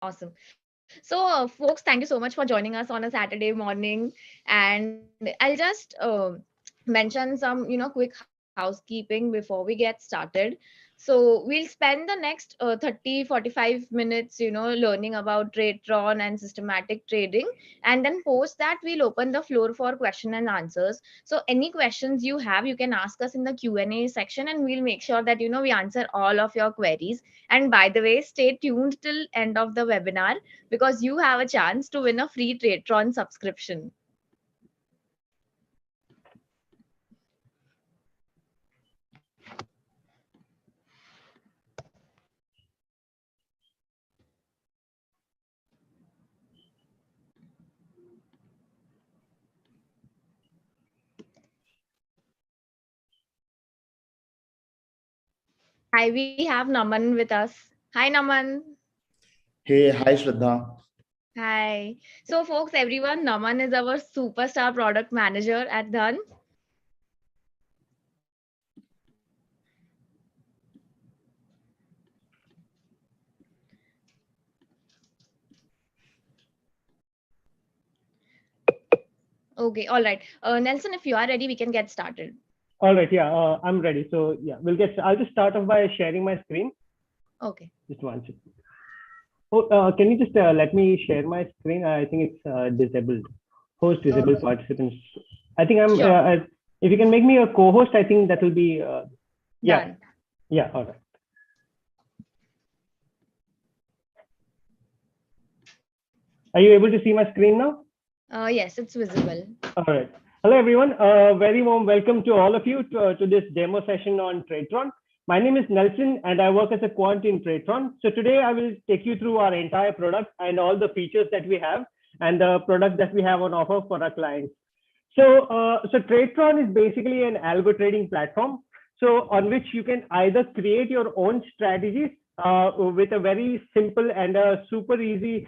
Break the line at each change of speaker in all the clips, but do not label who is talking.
Awesome. So, folks, thank you so much for joining us on a Saturday morning. And I'll just mention some, quick housekeeping before we get started. So, we'll spend the next 30, 45 minutes, learning about Tradetron and systematic trading. And then post that, we'll open the floor for question and answers. So, any questions you have, you can ask us in the Q&A section, and we'll make sure that, we answer all of your queries. And by the way, stay tuned till end of the webinar because you have a chance to win a free Tradetron subscription. Hi, we have Naman with us. Hi, Naman.
Hey, hi Shraddha.
Hi. So, folks, everyone, Naman is our superstar product manager at Dhan. Okay, all right. Nelson, if you are ready, we can get started.
All right, yeah, I'm ready. So yeah, I'll just start off by sharing my screen.
Okay.
Just one second. Oh, can you just let me share my screen? I think it's disabled. Host disabled participants. I think I'm.
Sure.
If you can make me a co-host, I think that will be. Yeah.
Done.
Yeah. All right. Are you able to see my screen now?
Yes, it's visible.
All right. Hello, everyone. Very warm welcome to all of you to this demo session on Tradetron. My name is Nelson, and I work as a quant in Tradetron. So today I will take you through our entire product and all the features that we have and the product that we have on offer for our clients. So Tradetron is basically an algo trading platform. So on which you can either create your own strategies with a very simple and a super easy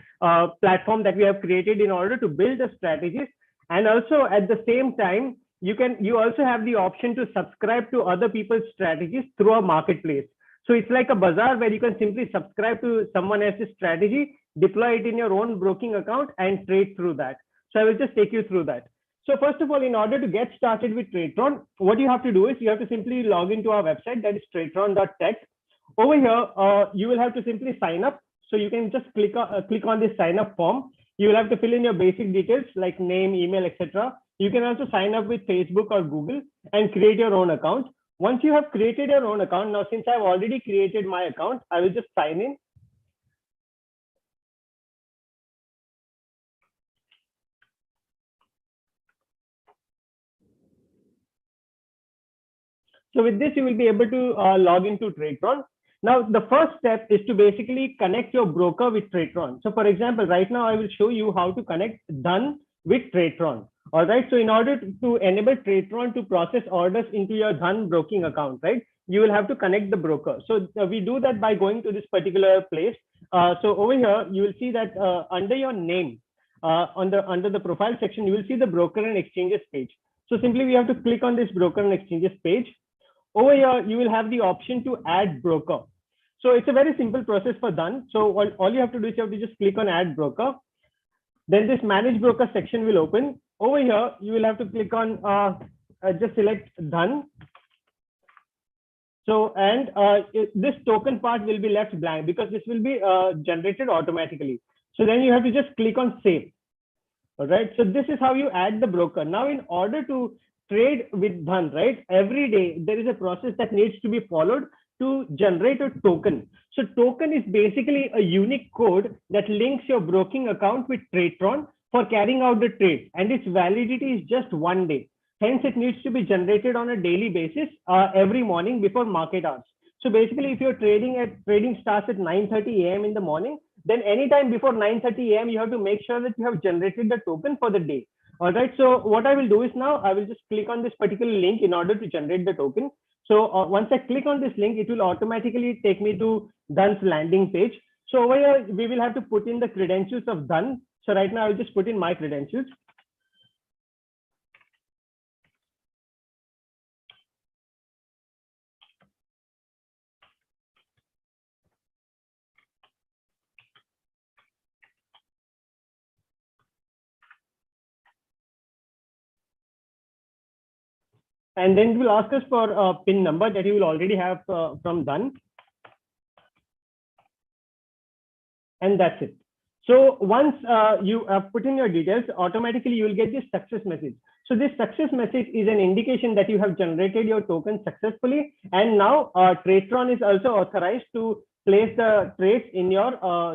platform that we have created in order to build the strategies. And also at the same time, you also have the option to subscribe to other people's strategies through a marketplace. So it's like a bazaar where you can simply subscribe to someone else's strategy, deploy it in your own broking account and trade through that. So I will just take you through that. So first of all, in order to get started with Tradetron, what you have to do is you have to simply log into our website, that is tradetron.tech. Over here, you will have to simply sign up. So you can just click on this sign up form. You will have to fill in your basic details like name, email, etc. You can also sign up with Facebook or Google and create your own account. Once you have created your own account, now since I've already created my account, I will just sign in. So with this, you will be able to log into Tradetron. Now, the first step is to basically connect your broker with Tradetron. So for example, right now, I will show you how to connect Dhan with Tradetron. All right. So in order to enable Tradetron to process orders into your Dhan broking account, right, you will have to connect the broker. So we do that by going to this particular place. So over here, you will see that under your name, under the profile section, you will see the broker and exchanges page. So simply we have to click on this broker and exchanges page. Over here, you will have the option to add broker. So it's a very simple process for Dhan. So all you have to do is you have to just click on add broker. Then this manage broker section will open. Over here, you will have to click on just select Dhan. So and this token part will be left blank because this will be generated automatically. So then you have to just click on save. All right. So this is how you add the broker. Now, in order to trade with Dhan, right, every day there is a process that needs to be followed to generate a token. So token is basically a unique code that links your broking account with Tradetron for carrying out the trade, and its validity is just 1 day. Hence, it needs to be generated on a daily basis every morning before market hours. So basically, if you're trading starts at 9:30 a.m. in the morning, then anytime before 9:30 a.m. you have to make sure that you have generated the token for the day. All right. So what I will do is now I will just click on this particular link in order to generate the token. So once I click on this link, it will automatically take me to Dhan's landing page. So over here, we will have to put in the credentials of Dhan. So right now, I'll just put in my credentials. and then it will ask us for a PIN number that you will already have from done. And that's it. So once you put in your details, automatically you will get this success message. So this success message is an indication that you have generated your token successfully. And now Tradetron is also authorized to place the trades in your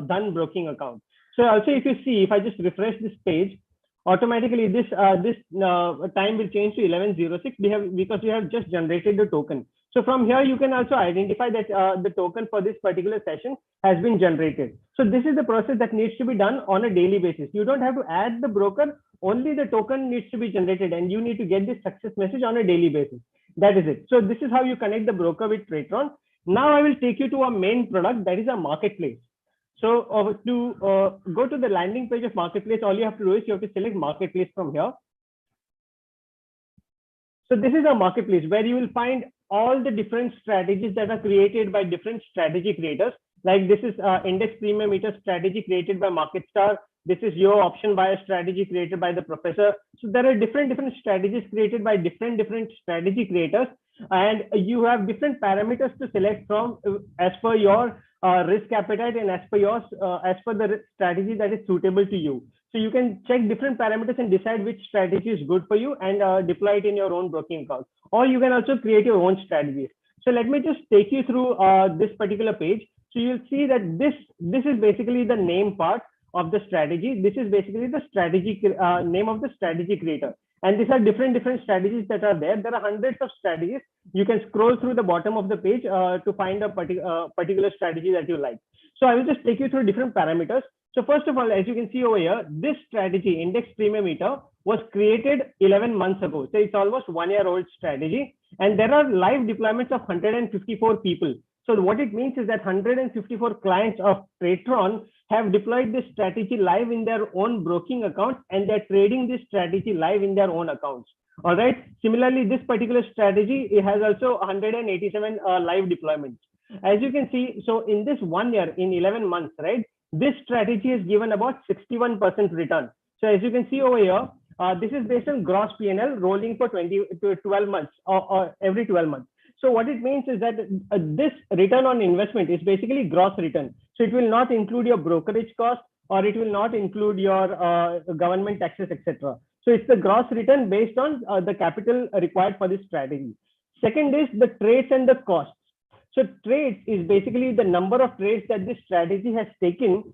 done broking account. So also, if you see, if I just refresh this page, automatically this time will change to 11:06 because we have just generated the token. So from here, you can also identify that the token for this particular session has been generated. So this is the process that needs to be done on a daily basis. You don't have to add the broker, only the token needs to be generated, and you need to get this success message on a daily basis. That is it. So this is how you connect the broker with Tradetron. Now I will take you to our main product, that is a marketplace. So to go to the landing page of marketplace, all you have to do is you have to select marketplace from here. So this is a marketplace where you will find all the different strategies that are created by different strategy creators. Like this is index premium meter strategy created by MarketStar. This is your option buyer strategy created by the professor. So there are different strategies created by different strategy creators, and you have different parameters to select from as per your risk appetite and as per the strategy that is suitable to you. So you can check different parameters and decide which strategy is good for you and deploy it in your own broking account. Or you can also create your own strategies. So let me just take you through this particular page. So you'll see that this is basically the name part of the strategy. This is basically the strategy name of the strategy creator. And these are different strategies that are there. There are hundreds of strategies. You can scroll through the bottom of the page to find a particular strategy that you like. So I will just take you through different parameters. So first of all, as you can see over here, this strategy, index premium meter, was created 11 months ago. So it's almost 1 year old strategy. And there are live deployments of 154 people. So what it means is that 154 clients of Tradetron have deployed this strategy live in their own broking accounts, and they're trading this strategy live in their own accounts. All right. Similarly, this particular strategy, it has also 187 live deployments. As you can see, so in this 1 year, in 11 months, right, this strategy has given about 61% return. So as you can see over here, this is based on gross PNL rolling for 12 months or every 12 months. So what it means is that this return on investment is basically gross return. So it will not include your brokerage cost, or it will not include your government taxes, etc. So it's the gross return based on the capital required for this strategy. Second is the trades and the costs. So trades is basically the number of trades that this strategy has taken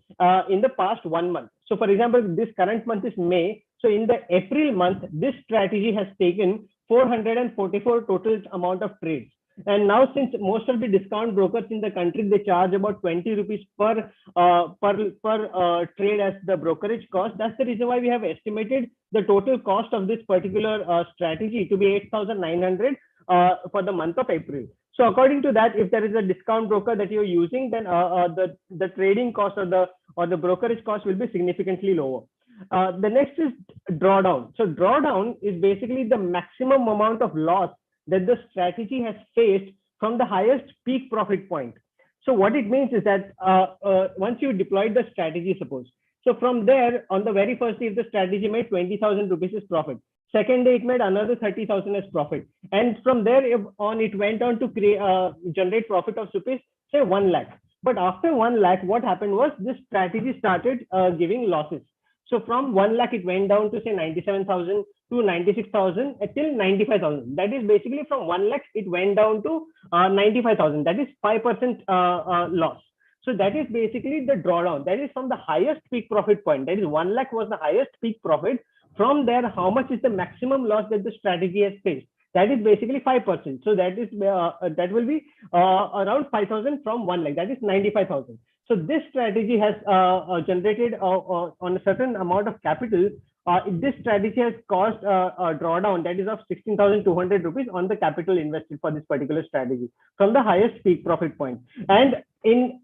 in the past 1 month. So for example, this current month is May. So in the April month, this strategy has taken 444 total amount of trades. And now, since most of the discount brokers in the country, they charge about 20 rupees per trade as the brokerage cost. That's the reason why we have estimated the total cost of this particular strategy to be 8,900 for the month of April. So according to that, if there is a discount broker that you're using, then the trading cost or the brokerage cost will be significantly lower. The next is drawdown. So drawdown is basically the maximum amount of loss that the strategy has faced from the highest peak profit point. So what it means is that once you deployed the strategy, suppose, so from there, on the very first day, if the strategy made 20,000 rupees as profit, second day it made another 30,000 as profit, and from there on it went on to create generate profit of rupees, say 1 lakh. But after 1 lakh, what happened was this strategy started giving losses. So from 1 lakh, it went down to say 97,000 to 96,000 till 95,000. That is basically from 1 lakh, it went down to 95,000. That is 5% loss. So that is basically the drawdown. That is from the highest peak profit point. That is 1 lakh was the highest peak profit. From there, how much is the maximum loss that the strategy has faced? That is basically 5%. So that is that will be around 5,000 from 1 lakh. That is 95,000. So this strategy has generated on a certain amount of capital. This strategy has caused a drawdown that is of 16,200 rupees on the capital invested for this particular strategy from the highest peak profit point. And in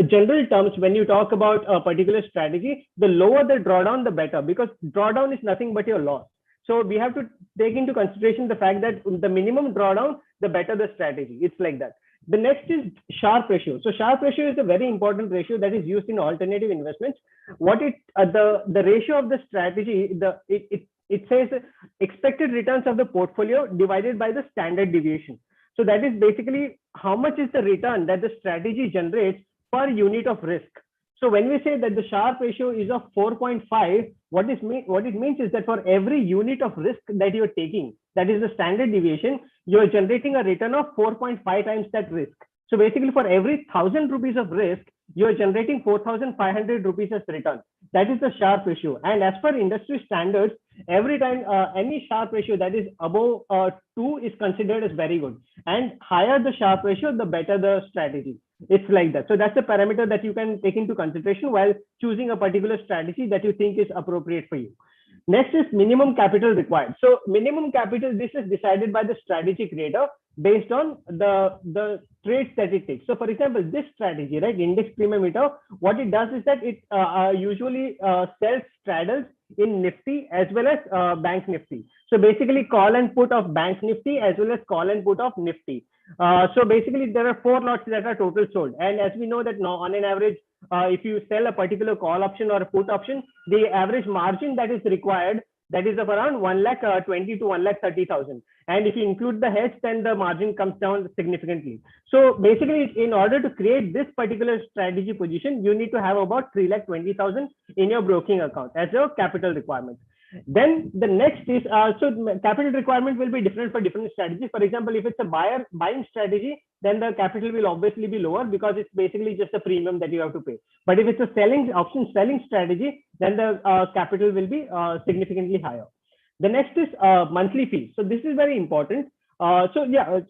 general terms, when you talk about a particular strategy, the lower the drawdown, the better, because drawdown is nothing but your loss. So we have to take into consideration the fact that the minimum drawdown, the better the strategy. It's like that. The next is Sharpe ratio. So Sharpe ratio is a very important ratio that is used in alternative investments. What the ratio of the strategy, it it says expected returns of the portfolio divided by the standard deviation. So that is basically how much is the return that the strategy generates per unit of risk. So when we say that the Sharpe ratio is of 4.5, what it means is that for every unit of risk that you're taking, that is the standard deviation, you're generating a return of 4.5 times that risk. So basically for every 1,000 rupees of risk, you're generating 4,500 rupees as return. That is the Sharpe ratio. And as per industry standards, every time any Sharpe ratio that is above 2 is considered as very good. And higher the Sharpe ratio, the better the strategy. It's like that. So that's the parameter that you can take into consideration while choosing a particular strategy that you think is appropriate for you. Next is minimum capital required. So minimum capital, this is decided by the strategy creator based on the trades that it takes. So for example, this strategy, right, index premium meter, what it does is that it usually sells straddles in Nifty as well as Bank Nifty. So basically call and put of Bank Nifty as well as call and put of Nifty. So basically there are 4 lots that are total sold. And as we know that now on an average, if you sell a particular call option or a put option, the average margin that is required, that is of around 1,20,000 to 1,30,000. And if you include the hedge, then the margin comes down significantly. So basically, in order to create this particular strategy position, you need to have about 3,20,000 in your broking account as your capital requirement. Then the next is so capital requirement will be different for different strategies. For example, if it's a buying strategy, then the capital will obviously be lower because it's basically just a premium that you have to pay. But if it's a option selling strategy, then the capital will be significantly higher. The next is monthly fees. So this is very important. So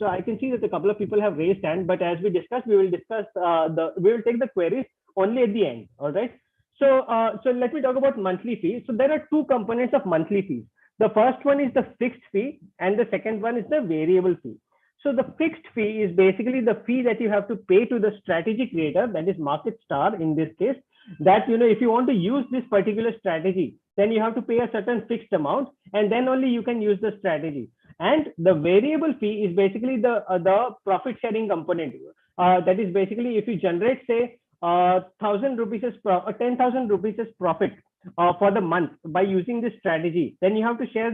I can see that a couple of people have raised hand, but as we discussed, we will take the queries only at the end. All right. So let me talk about monthly fees. So there are 2 components of monthly fees. The first one is the fixed fee, and the second one is the variable fee. So the fixed fee is basically the fee that you have to pay to the strategy creator, that is Market Star in this case, that if you want to use this particular strategy, then you have to pay a certain fixed amount, and then only you can use the strategy. And the variable fee is basically the profit sharing component. That is basically if you generate, say, 1,000 rupees as 10,000 rupees as profit for the month by using this strategy, then you have to share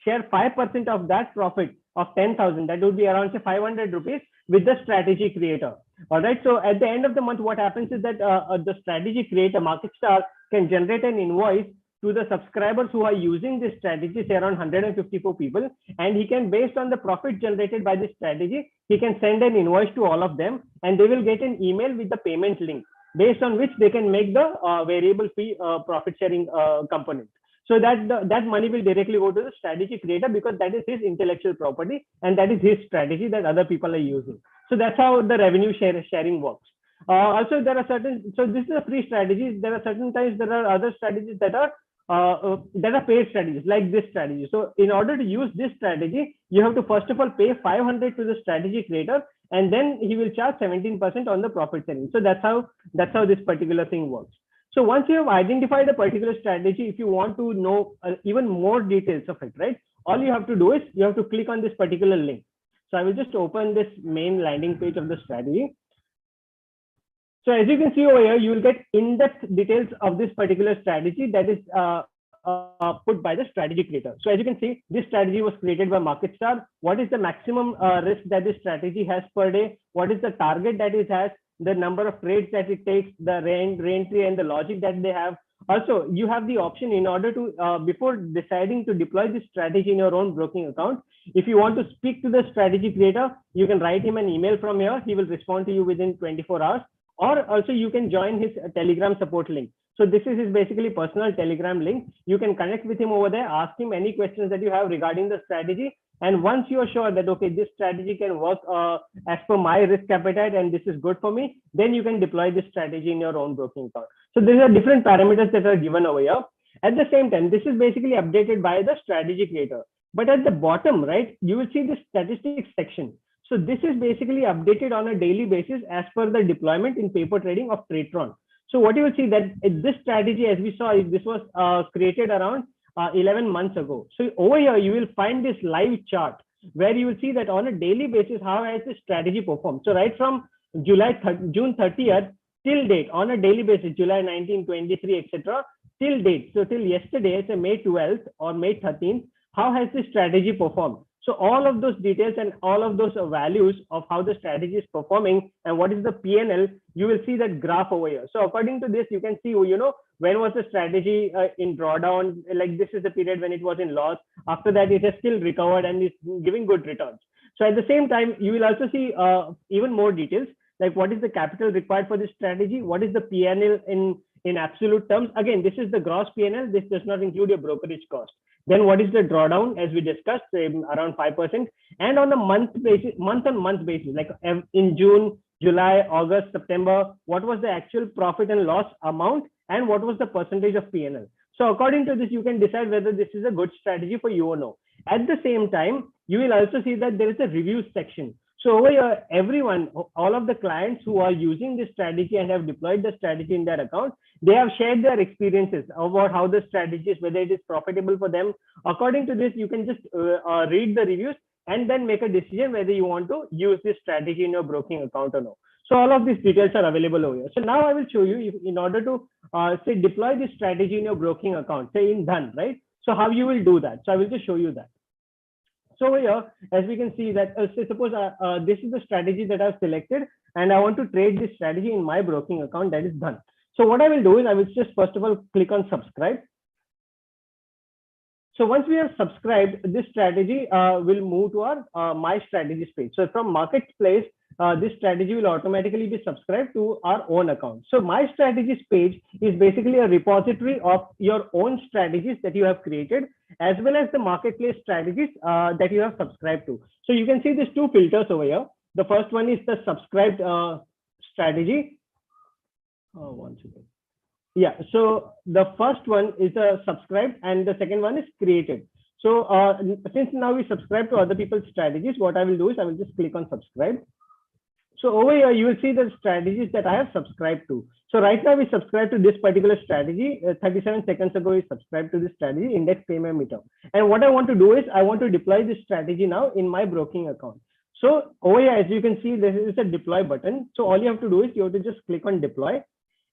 5% of that profit of 10,000. That would be around, say, 500 rupees with the strategy creator. All right. So at the end of the month, what happens is that the strategy creator, Market Star, can generate an invoice to the subscribers who are using this strategy, say around 154 people, and he can, based on the profit generated by this strategy, he can send an invoice to all of them, and they will get an email with the payment link, based on which they can make the variable fee profit sharing component. So that money will directly go to the strategy creator because that is his intellectual property and that is his strategy that other people are using. So that's how the revenue sharing works. Also, there are certain, so this is a free strategy. There are certain times there are other strategies that are paid strategies, like this strategy. So in order to use this strategy, you have to first of all pay 500 to the strategy creator, and then he will charge 17% on the profit sharing. So that's how this particular thing works. So once you have identified a particular strategy, if you want to know even more details of it, right, all you have to do is you have to click on this particular link. So I will just open this main landing page of the strategy. So as you can see over here, you will get in-depth details of this particular strategy that is put by the strategy creator. So as you can see, this strategy was created by Market Star. What is the maximum risk that this strategy has per day? What is the target that it has? The number of trades that it takes, the re-entry and the logic that they have. Also, you have the option in order to, before deciding to deploy this strategy in your own broking account, if you want to speak to the strategy creator, you can write him an email from here. He will respond to you within 24 hours. Or also you can join his Telegram support link. So this is his basically personal Telegram link. You can connect with him over there, ask him any questions that you have regarding the strategy. And once you are sure that, okay, this strategy can work as per my risk appetite and this is good for me, then you can deploy this strategy in your own broking account. So these are different parameters that are given over here. At the same time, this is basically updated by the strategy creator. But at the bottom, right, you will see the statistics section. So this is basically updated on a daily basis as per the deployment in paper trading of Tradetron. So what you will see that this strategy, as we saw, this was created around 11 months ago. So over here, you will find this live chart where you will see that on a daily basis, how has this strategy performed. So right from June 30th till date, on a daily basis, July 19, 23, etc., till date, so till yesterday, say May 12th or May 13th, how has this strategy performed? So all of those details and all of those values of how the strategy is performing and what is the PNL, you will see that graph over here. So according to this, you can see, when was the strategy in drawdown, like this is the period when it was in loss. After that, it has still recovered and is giving good returns. So at the same time, you will also see even more details, like what is the capital required for this strategy, what is the PNL in absolute terms. Again, this is the gross PNL. This does not include your brokerage cost. Then what is the drawdown, as we discussed, around 5%. And on a month-on-month basis, like in June, July, August, September, what was the actual profit and loss amount and what was the percentage of PNL. So according to this, you can decide whether this is a good strategy for you or no. At the same time, you will also see that there is a reviews section. So over here, everyone, all of the clients who are using this strategy and have deployed the strategy in their account, they have shared their experiences about how the strategy is, whether it is profitable for them. According to this, you can just read the reviews and then make a decision whether you want to use this strategy in your broking account or no. So all of these details are available over here. So now I will show you, if, in order to say deploy this strategy in your broking account, say in Dhan, right? So how you will do that. So I will just show you that. So over here, as we can see that, say suppose this is the strategy that I've selected and I want to trade this strategy in my broking account, that is Dhan. So what I will do is I will just first of all click on subscribe. So once we have subscribed, this strategy will move to our My Strategies page. So from Marketplace, this strategy will automatically be subscribed to our own account. So My Strategies page is basically a repository of your own strategies that you have created, as well as the marketplace strategies that you have subscribed to. So you can see these two filters over here. The first one is the subscribed strategy. One second. Yeah, so the first one is a subscribed and the second one is created. So since now we subscribe to other people's strategies, what I will do is I will just click on subscribe. So over here, you will see the strategies that I have subscribed to. So right now we subscribe to this particular strategy. 37 seconds ago, we subscribed to this strategy, index payment meter. And what I want to do is I want to deploy this strategy now in my broking account. So over here, as you can see, there is a deploy button. So all you have to do is you have to just click on deploy.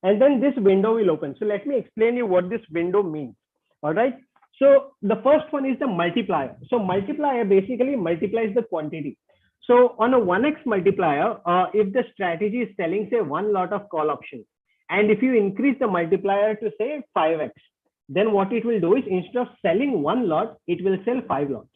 And then this window will open. So let me explain you what this window means. All right. So the first one is the multiplier. So multiplier basically multiplies the quantity. So on a 1x multiplier, if the strategy is selling, say, one lot of call options, and if you increase the multiplier to say 5x, then what it will do is instead of selling one lot, it will sell 5 lots.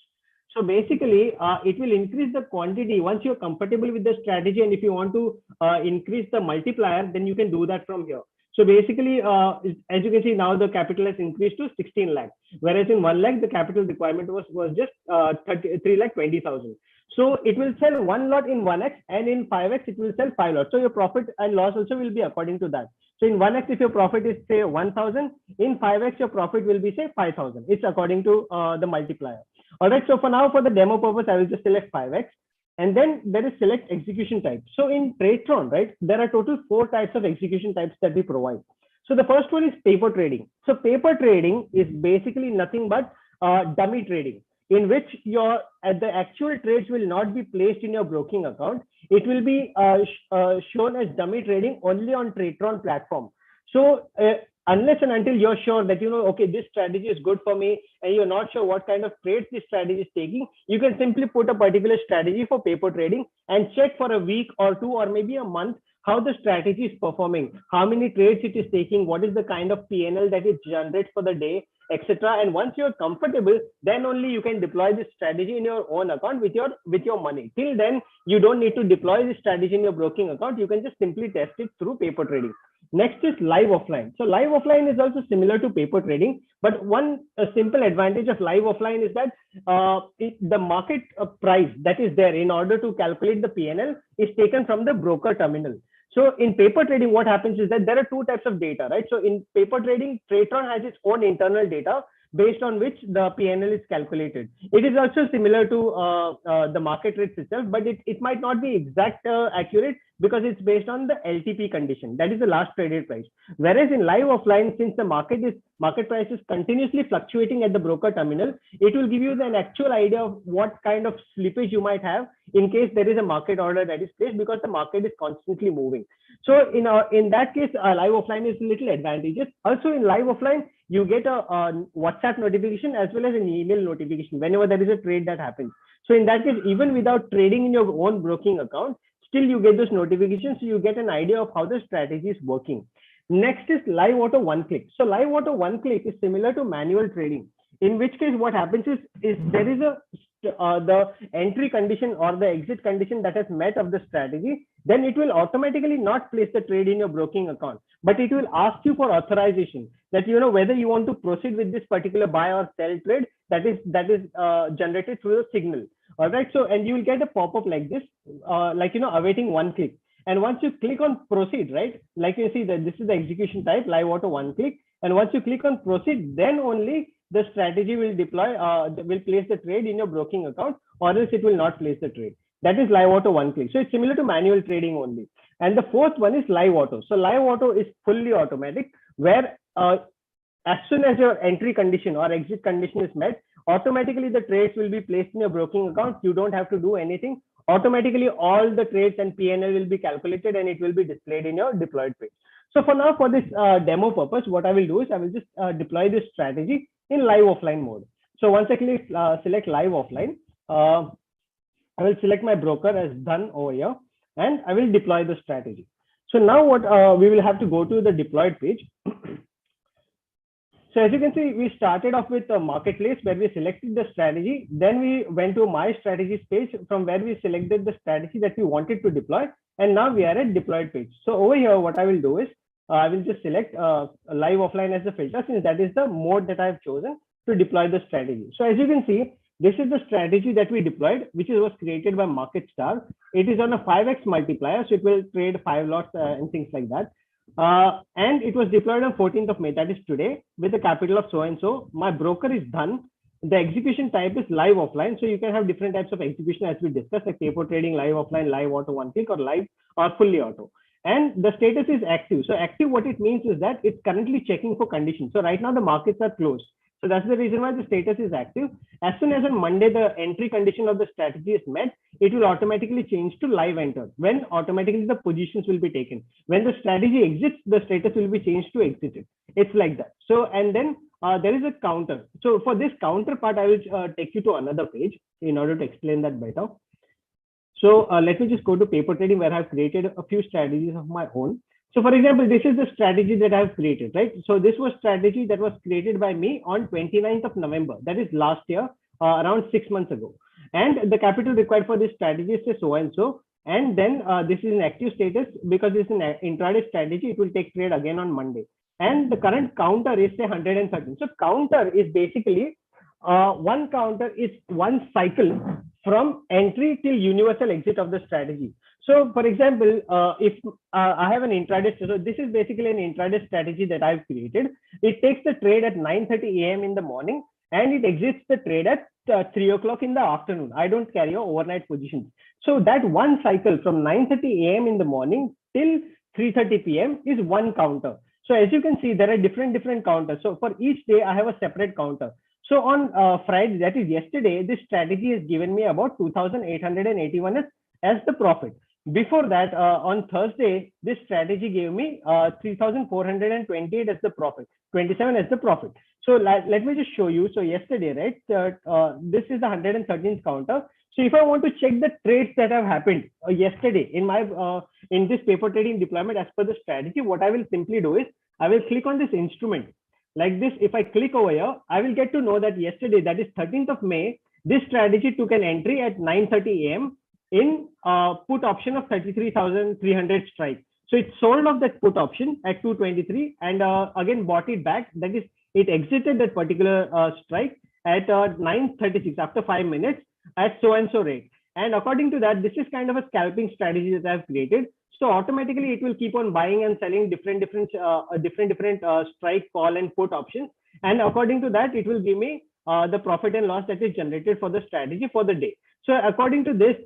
So basically, it will increase the quantity once you're comfortable with the strategy. And if you want to increase the multiplier, then you can do that from here. So basically, as you can see now, the capital has increased to 16 lakh, whereas in 1 lakh, the capital requirement was just 3,20,000. So it will sell one lot in 1x, and in 5x, it will sell 5 lots. So your profit and loss also will be according to that. So in 1x, if your profit is say 1,000, in 5x, your profit will be say 5,000. It's according to the multiplier. All right. So for now, for the demo purpose, I will just select 5x. And then there is select execution type. So in Tradetron, right, there are total 4 types of execution types that we provide. So the first one is paper trading. So paper trading is basically nothing but dummy trading, in which the actual trades will not be placed in your broking account. It will be shown as dummy trading only on Tradetron platform. So unless and until you're sure that, okay, this strategy is good for me, and you're not sure what kind of trades this strategy is taking, you can simply put a particular strategy for paper trading and check for a week or 2 or maybe a month how the strategy is performing, how many trades it is taking, what is the kind of PNL that it generates for the day, etc. And once you're comfortable, then only you can deploy this strategy in your own account with your money. Till then, you don't need to deploy this strategy in your broking account. You can just simply test it through paper trading. Next is live offline. So live offline is also similar to paper trading, but one simple advantage of live offline is that the market price that is there in order to calculate the PNL is taken from the broker terminal. So in paper trading, what happens is that there are 2 types of data, right? So in paper trading, Tradetron has its own internal data based on which the PNL is calculated. It is also similar to the market rates itself, but it might not be exact accurate because it's based on the LTP condition, that is the last traded price. Whereas in live offline, since the market price is continuously fluctuating at the broker terminal, it will give you an actual idea of what kind of slippage you might have in case there is a market order that is placed, because the market is constantly moving. So in that case, live offline is a little advantageous. Also in live offline, you get a WhatsApp notification as well as an email notification whenever there is a trade that happens. So in that case, even without trading in your own broking account, still you get those notifications, so you get an idea of how the strategy is working. Next is live auto one click. So live auto one click is similar to manual trading, in which case what happens is there is a the entry condition or the exit condition that has met of the strategy, then it will automatically not place the trade in your broking account, but it will ask you for authorization that whether you want to proceed with this particular buy or sell trade that is generated through the signal. All right. So, and you will get a pop-up like this, awaiting one click. And once you click on proceed, right, like you see that this is the execution type, live auto one click. And once you click on proceed, then only the strategy will will place the trade in your broking account, or else it will not place the trade. That is live auto one click. So it's similar to manual trading only. And the fourth one is live auto. So live auto is fully automatic, where as soon as your entry condition or exit condition is met, automatically the trades will be placed in your broking account. You don't have to do anything. Automatically all the trades and PNL will be calculated and it will be displayed in your deployed page. So for now, for this demo purpose, what I will do is I will just deploy this strategy in live offline mode. So once I click select live offline, I will select my broker as done over here, and I will deploy the strategy. So now what we will have to go to the deployed page. So as you can see, we started off with a marketplace where we selected the strategy. Then we went to my strategies page from where we selected the strategy that we wanted to deploy. And now we are at deployed page. So over here, what I will do is I will just select live offline as the filter, since that is the mode that I've chosen to deploy the strategy. So as you can see, this is the strategy that we deployed, which was created by MarketStar. It is on a 5x multiplier, so it will trade 5 lots and things like that. And it was deployed on 14th of May, that is today, with a capital of so and so. My broker is done. The execution type is live offline. So you can have different types of execution as we discussed, like paper trading, live offline, live auto one click, or live or fully auto. And the status is active. So active, what it means is that it's currently checking for conditions. So right now the markets are closed. So that's the reason why the status is active. As soon as on Monday, the entry condition of the strategy is met, it will automatically change to live enter, when automatically the positions will be taken. When the strategy exits, the status will be changed to exited. It's like that. So, and then there is a counter. So for this counter part, I will take you to another page in order to explain that better. So let me just go to paper trading, where I've created a few strategies of my own. So for example, this is the strategy that I've created, right? So this was strategy that was created by me on 29th of November. That is last year, around 6 months ago. And the capital required for this strategy is so and so. And then this is an active status because it's an intraday strategy. It will take trade again on Monday. And the current counter is say 113. So counter is basically one counter is one cycle from entry till universal exit of the strategy. So for example, if I have an intraday, so this is basically an intraday strategy that I've created. It takes the trade at 9:30 a.m. in the morning and it exits the trade at 3 o'clock in the afternoon. I don't carry overnight positions. So that one cycle from 9:30 a.m. in the morning till 3:30 p.m. is one counter. So as you can see, there are different counters. So for each day, I have a separate counter. So on Friday, that is yesterday, this strategy has given me about 2,881 as the profit. Before that, on Thursday, this strategy gave me 3,428 as the profit, 27 as the profit. So let me just show you. So yesterday, right, this is the 113th counter. So if I want to check the trades that have happened yesterday in my in this paper trading deployment as per the strategy, what I will simply do is I will click on this instrument like this. If I click over here, I will get to know that yesterday, that is 13th of May, this strategy took an entry at 9:30 a.m. in put option of 33,300 strike. So it sold off that put option at 223 and again bought it back. That is, it exited that particular strike at 9:36 after 5 minutes at so and so rate. And according to that, this is kind of a scalping strategy that I've created. So automatically it will keep on buying and selling different strike, call, and put options. And according to that, it will give me the profit and loss that is generated for the strategy for the day. So according to this,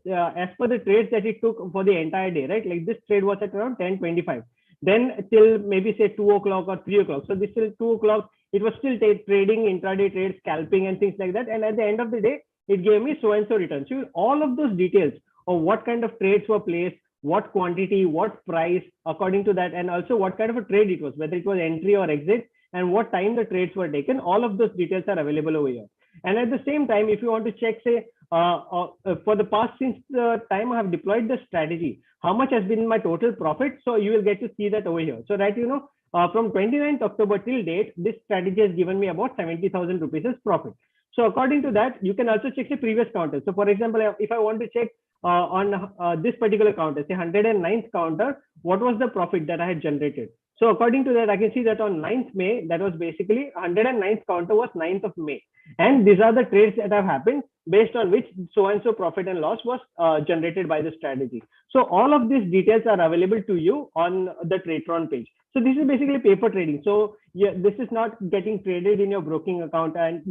as per the trades that it took for the entire day, right? Like this trade was at around 10:25. Then till maybe say 2 o'clock or 3 o'clock. So this till 2 o'clock, it was still trading, intraday trades, scalping and things like that. And at the end of the day, it gave me so and so returns. So all of those details of what kind of trades were placed, what quantity, what price, according to that, and also what kind of a trade it was, whether it was entry or exit, and what time the trades were taken. All of those details are available over here. And at the same time, if you want to check, say, for the past, since the time I have deployed the strategy, how much has been my total profit? So you will get to see that over here. So that, from 29th October till date, this strategy has given me about 70,000 rupees as profit. So according to that, you can also check the previous counter. So for example, if I want to check on this particular counter, say 109th counter, what was the profit that I had generated? So according to that, I can see that on 9th May, that was basically 109th counter was 9th of May. And these are the trades that have happened based on which so-and-so profit and loss was generated by the strategy. So all of these details are available to you on the Tradetron page. So this is basically paper trading. So yeah, this is not getting traded in your broking account, and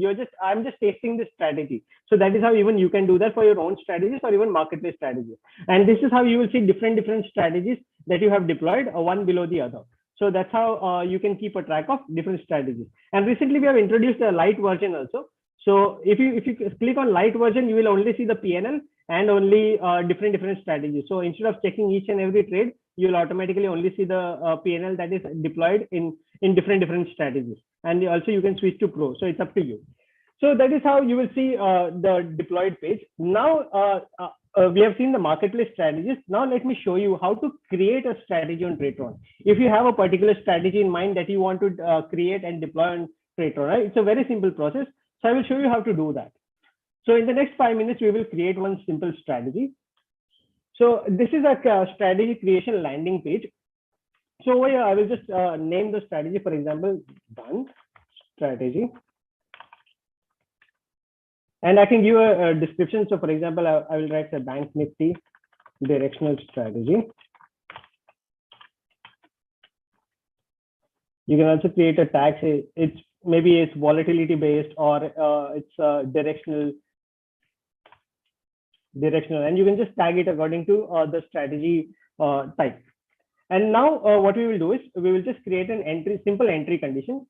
I'm just testing this strategy. So that is how even you can do that for your own strategies or even marketplace strategies. And this is how you will see different strategies that you have deployed, one below the other. So that's how you can keep a track of different strategies. And recently we have introduced a light version also. So if you click on light version, you will only see the PNL and only different strategies. So instead of checking each and every trade, you will automatically only see the PNL that is deployed in different strategies. And also you can switch to Pro. So it's up to you. So that is how you will see the deployed page. Now we have seen the marketplace strategies. Now let me show you how to create a strategy on Tradetron. If you have a particular strategy in mind that you want to create and deploy on Tradetron, right? It's a very simple process. So I will show you how to do that. So in the next 5 minutes, we will create one simple strategy. So this is a strategy creation landing page. So over here, I will just name the strategy, for example, done strategy. And I can give a description. So for example, I will write a Bank Nifty directional strategy. You can also create a tag. Say maybe it's volatility based, or it's directional, and you can just tag it according to the strategy type. And now what we will do is we will just create an simple entry condition.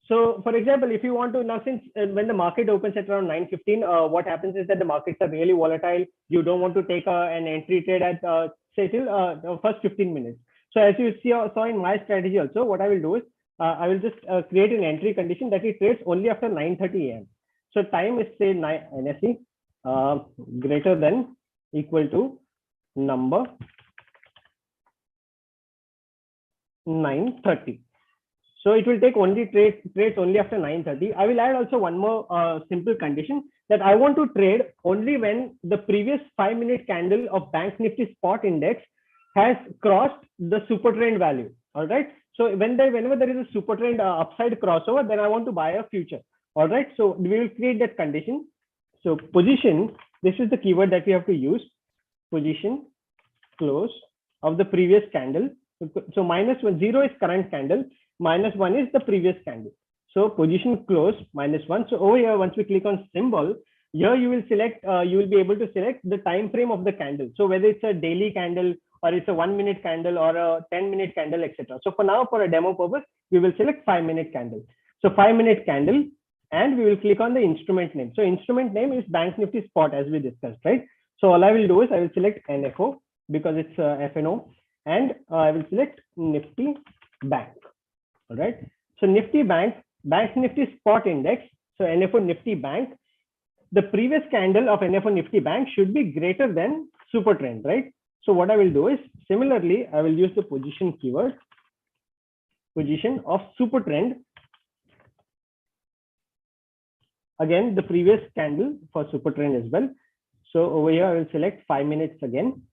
So for example, if you want to, now since when the market opens at around 9:15, what happens is that the markets are really volatile. You don't want to take an entry trade at say till the first 15 minutes. So as you saw in my strategy also, what I will do is I will just create an entry condition that it trades only after 9:30 a.m. So time is say NSE greater than equal to number 9:30. So it will take only trades only after 9:30. I will add also one more simple condition that I want to trade only when the previous 5-minute candle of Bank Nifty spot index has crossed the super trend value. All right. So whenever there is a super trend upside crossover, then I want to buy a future. All right. So we will create that condition. So position, this is the keyword that we have to use. Position close of the previous candle. So -1, 0 is current candle. -1 is the previous candle. So position close -1. So over here, once we click on symbol, here you will select, you will be able to select the time frame of the candle. So whether it's a daily candle or it's a 1-minute candle or a 10-minute candle, etc. So for now, for a demo purpose, we will select 5-minute candle. So 5-minute candle, and we will click on the instrument name. So instrument name is Bank Nifty Spot, as we discussed, right? So all I will do is I will select NFO because it's FNO, and I will select Nifty Bank. All right. So Nifty Bank, Bank Nifty Spot Index. So NFO Nifty Bank. The previous candle of NFO Nifty Bank should be greater than super trend, right? So what I will do is similarly, I will use the position keyword, position of super trend. Again, the previous candle for super trend as well. So over here, I will select 5 minutes again.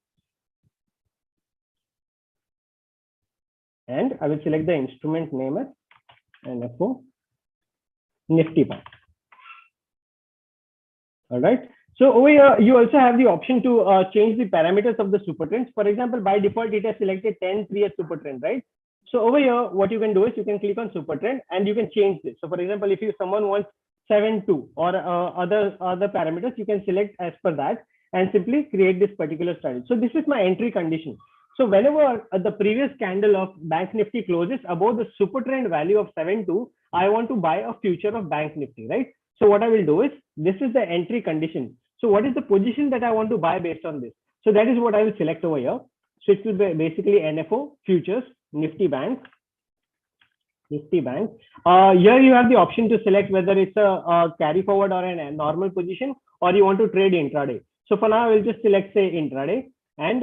And I will select the instrument name as NFO Nifty Bank. All right. So over here, you also have the option to change the parameters of the super trends. For example, by default, it has selected 10-3 as super trend, right? So over here, what you can do is you can click on super trend and you can change this. So for example, if someone wants 7-2 or other parameters, you can select as per that and simply create this particular strategy. So this is my entry condition. So whenever the previous candle of Bank Nifty closes above the super trend value of 7-2, I want to buy a future of Bank Nifty, right? So what I will do is, this is the entry condition. So what is the position that I want to buy based on this? So that is what I will select over here. So it will be basically NFO futures Nifty Bank Nifty Bank. Here you have the option to select whether it's a carry forward or a normal position, or you want to trade intraday. So for now, I will just select say intraday, and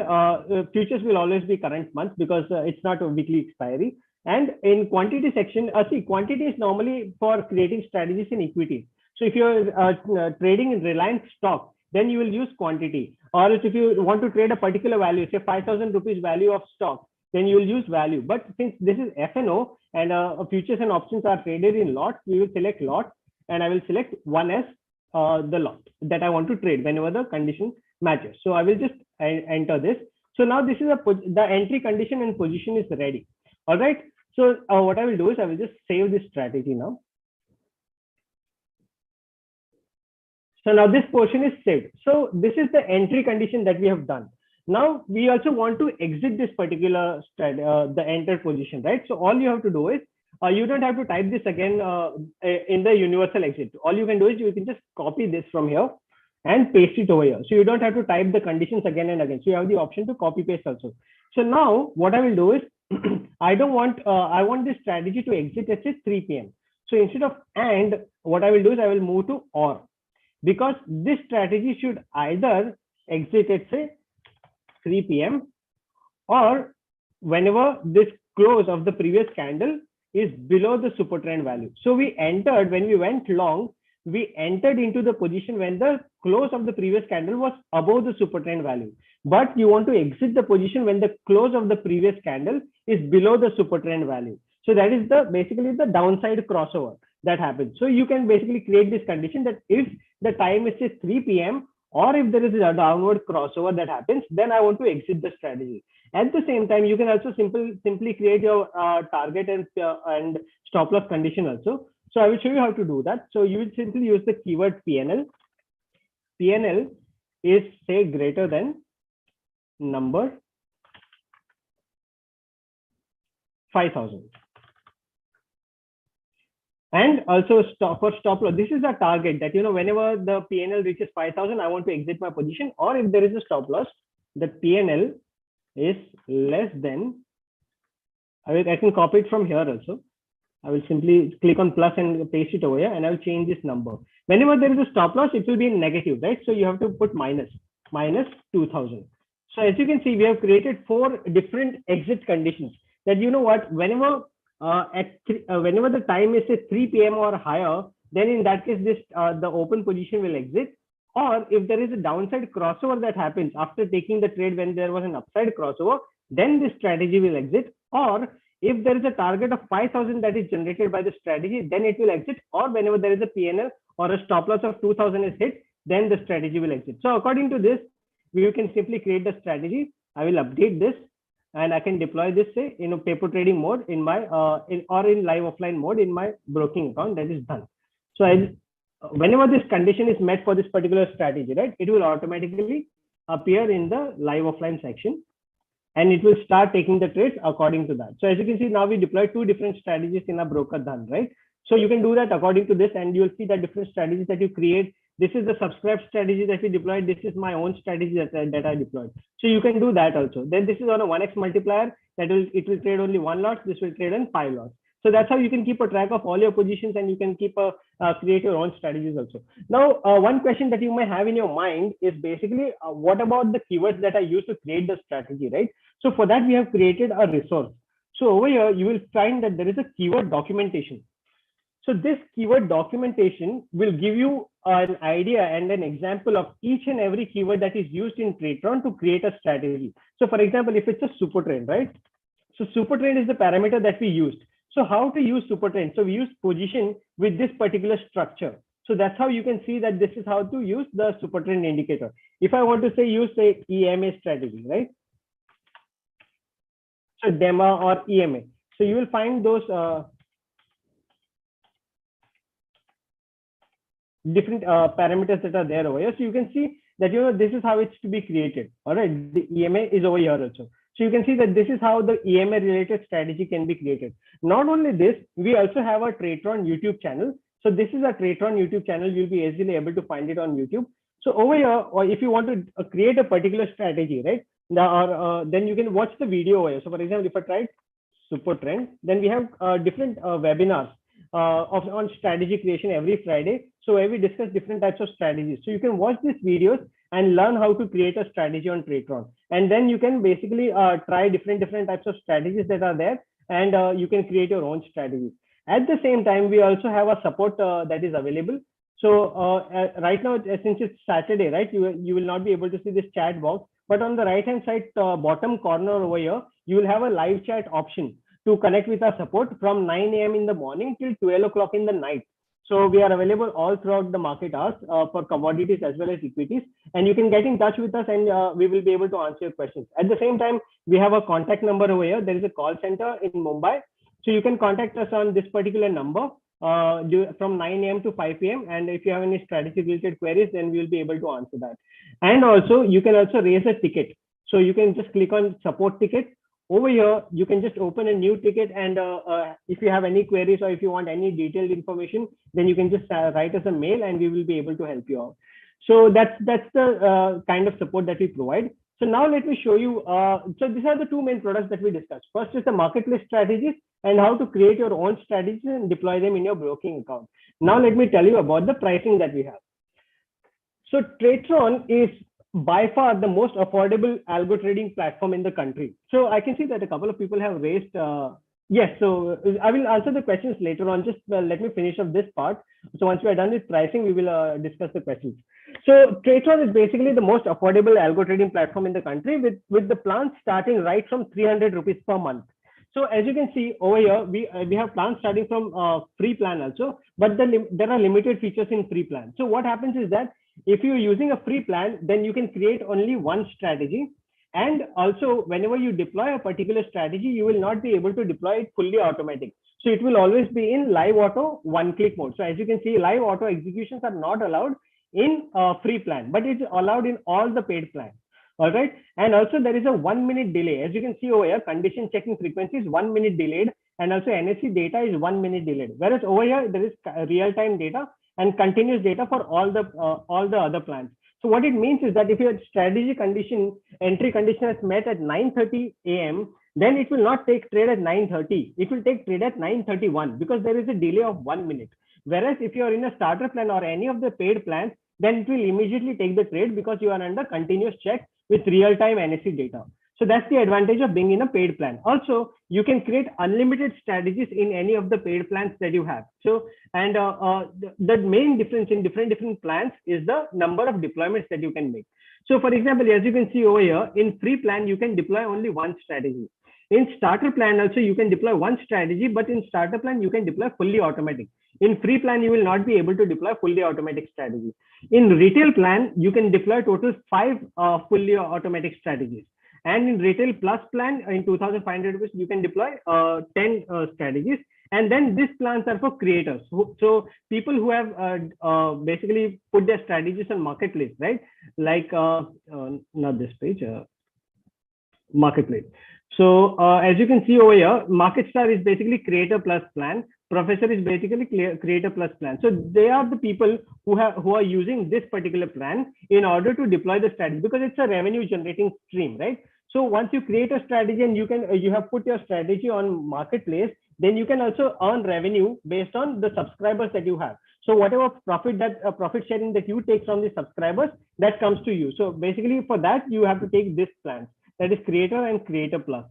futures will always be current month because it's not a weekly expiry. And in quantity section, see, quantity is normally for creating strategies in equity. So if you're trading in Reliance stock, then you will use quantity. Or if you want to trade a particular value, say 5,000 rupees value of stock, then you will use value. But since this is F&O and futures and options are traded in lots, we will select lot, and I will select one as the lot that I want to trade whenever the condition matches. So I will just enter this. So now this is the entry condition and position is ready. All right. So what I will do is I will just save this strategy now. So now this portion is saved. So this is the entry condition that we have done. Now we also want to exit this particular the entered position, right? So all you have to do is you don't have to type this again in the universal exit. All you can do is you can just copy this from here and paste it over here. So you don't have to type the conditions again and again. So you have the option to copy paste also. So now what I will do is I want this strategy to exit at say 3 p.m. So instead of and, what I will do is I will move to or, because this strategy should either exit at say 3 p.m. or whenever this close of the previous candle is below the super trend value. So we entered, when we went long, we entered into the position when the close of the previous candle was above the super trend value. But you want to exit the position when the close of the previous candle is below the super trend value. So that is basically the downside crossover that happens. So you can basically create this condition that if the time is say 3 p.m. or if there is a downward crossover that happens, then I want to exit the strategy. At the same time, you can also simply create your target and stop loss condition also. So I will show you how to do that. So you will simply use the keyword PNL. PNL is say greater than number 5,000. And also for stop loss, this is a target that, whenever the PNL reaches 5,000, I want to exit my position. Or if there is a stop loss, the PNL is less than, I can copy it from here also. I will simply click on plus and paste it over here, and I will change this number. Whenever there is a stop loss, it will be in negative, right? So you have to put minus 2,000. So as you can see, we have created 4 different exit conditions that, whenever whenever the time is say 3 p.m. or higher, then in that case, the open position will exit. Or if there is a downside crossover that happens after taking the trade when there was an upside crossover, then this strategy will exit. Or if there is a target of 5,000 that is generated by the strategy, then it will exit. Or whenever there is a PNL or a stop loss of 2,000 is hit, then the strategy will exit. So according to this, you can simply create the strategy. I will update this, and I can deploy this say in a paper trading mode in my or in live offline mode in my broking account. That is done. So whenever this condition is met for this particular strategy, right, it will automatically appear in the live offline section, and it will start taking the trades according to that. So as you can see, now we deployed 2 different strategies in a broker done, right? So you can do that according to this, and you will see the different strategies that you create. This is the subscribed strategy that we deployed. This is my own strategy that I deployed. So you can do that also. Then this is on a 1x multiplier. It will trade only 1 lot. This will trade on 5 lots. So that's how you can keep a track of all your positions, and you can create your own strategies also. Now, one question that you may have in your mind is basically, what about the keywords that I use to create the strategy, right? So for that, we have created a resource. So over here, you will find that there is a keyword documentation. So this keyword documentation will give you an idea and an example of each and every keyword that is used in Tradetron to create a strategy. So for example, if it's a super trend, right? So super trend is the parameter that we used. So how to use super trend? So we use position with this particular structure. So that's how you can see that this is how to use the super trend indicator. If I want to say use say EMA strategy, right? So DEMA or EMA. So you will find those different parameters that are there over here. So you can see that, this is how it's to be created. All right. The EMA is over here also. So you can see that this is how the EMA related strategy can be created. Not only this, we also have a Tradetron YouTube channel. So this is a Tradetron YouTube channel. You'll be easily able to find it on YouTube. So over here, or if you want to create a particular strategy, right? Then you can watch the video over here. So for example, if I try super trend. Then we have different webinars on strategy creation every Friday. So where we discuss different types of strategies. So you can watch these videos and learn how to create a strategy on Tradetron. And then you can basically try different types of strategies that are there, and you can create your own strategies. At the same time, we also have a support that is available. So right now, since it's Saturday, right, you will not be able to see this chat box, but on the right hand side bottom corner over here, you will have a live chat option to connect with our support from 9 a.m. in the morning till 12 o'clock in the night. So we are available all throughout the market hours for commodities as well as equities, and you can get in touch with us, and we will be able to answer your questions. At the same time, we have a contact number over here. There is a call center in Mumbai, so you can contact us on this particular number from 9 a.m. to 5 p.m. And if you have any strategy related queries, then we will be able to answer that. And also, you can also raise a ticket. So you can just click on support ticket. Over here, you can just open a new ticket, and if you have any queries or if you want any detailed information, then you can just write us a mail, and we will be able to help you out. So that's the kind of support that we provide. So now let me show you. So these are the two main products that we discussed. First is the marketplace strategies and how to create your own strategies and deploy them in your broking account. Now let me tell you about the pricing that we have. So Tradetron is by far the most affordable algo trading platform in the country. So I can see that a couple of people have raised. Yes, so I will answer the questions later on. Just let me finish up this part. So once we are done with pricing, we will discuss the questions. So Tradetron is basically the most affordable algo trading platform in the country with the plans starting right from 300 rupees per month. So as you can see over here, we have plans starting from free plan also, but there are limited features in free plan. So what happens is that if you're using a free plan, then you can create only one strategy. And also, whenever you deploy a particular strategy, you will not be able to deploy it fully automatic. So it will always be in live auto one-click mode. So as you can see, live auto executions are not allowed in free plan, but it's allowed in all the paid plans. All right. And also there is a 1 minute delay. As you can see over here, condition checking frequency is 1 minute delayed, and also NSE data is 1 minute delayed. Whereas over here, there is real-time data and continuous data for all the other plans. So what it means is that if your strategy condition, entry condition is met at 9:30 a.m., then it will not take trade at 9:30. It will take trade at 9:31 because there is a delay of 1 minute. Whereas if you are in a starter plan or any of the paid plans, then it will immediately take the trade because you are under continuous check with real-time NSE data. So that's the advantage of being in a paid plan. Also, you can create unlimited strategies in any of the paid plans that you have. So, and the main difference in different plans is the number of deployments that you can make. So for example, as you can see over here, in free plan, you can deploy only one strategy. In starter plan also, you can deploy one strategy, but in starter plan, you can deploy fully automatic. In free plan, you will not be able to deploy fully automatic strategy. In retail plan, you can deploy total 5 fully automatic strategies. And in retail plus plan, in 2,500 rupees, you can deploy 10 strategies. And then these plans are for creators. So people who have basically put their strategies on marketplace, right? Like not this page, marketplace. So as you can see over here, Market Star is basically creator plus plan. Professor is basically creator plus plan. So they are the people who are using this particular plan in order to deploy the strategy, because it's a revenue generating stream, right? So once you create a strategy and you have put your strategy on marketplace, then you can also earn revenue based on the subscribers that you have. So whatever profit sharing that you take from the subscribers, that comes to you. So basically for that, you have to take this plan, that is creator and creator plus.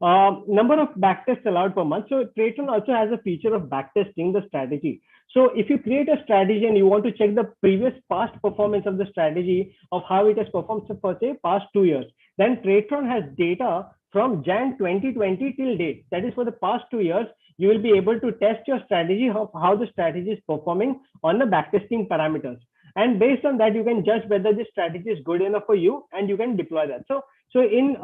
Number of backtests allowed per month. So Tradetron also has a feature of backtesting the strategy. So if you create a strategy and you want to check the previous past performance of the strategy of how it has performed for say past 2 years, then Tradetron has data from Jan 2020 till date. That is for the past 2 years. You will be able to test your strategy of how the strategy is performing on the backtesting parameters. And based on that, you can judge whether this strategy is good enough for you and you can deploy that. So in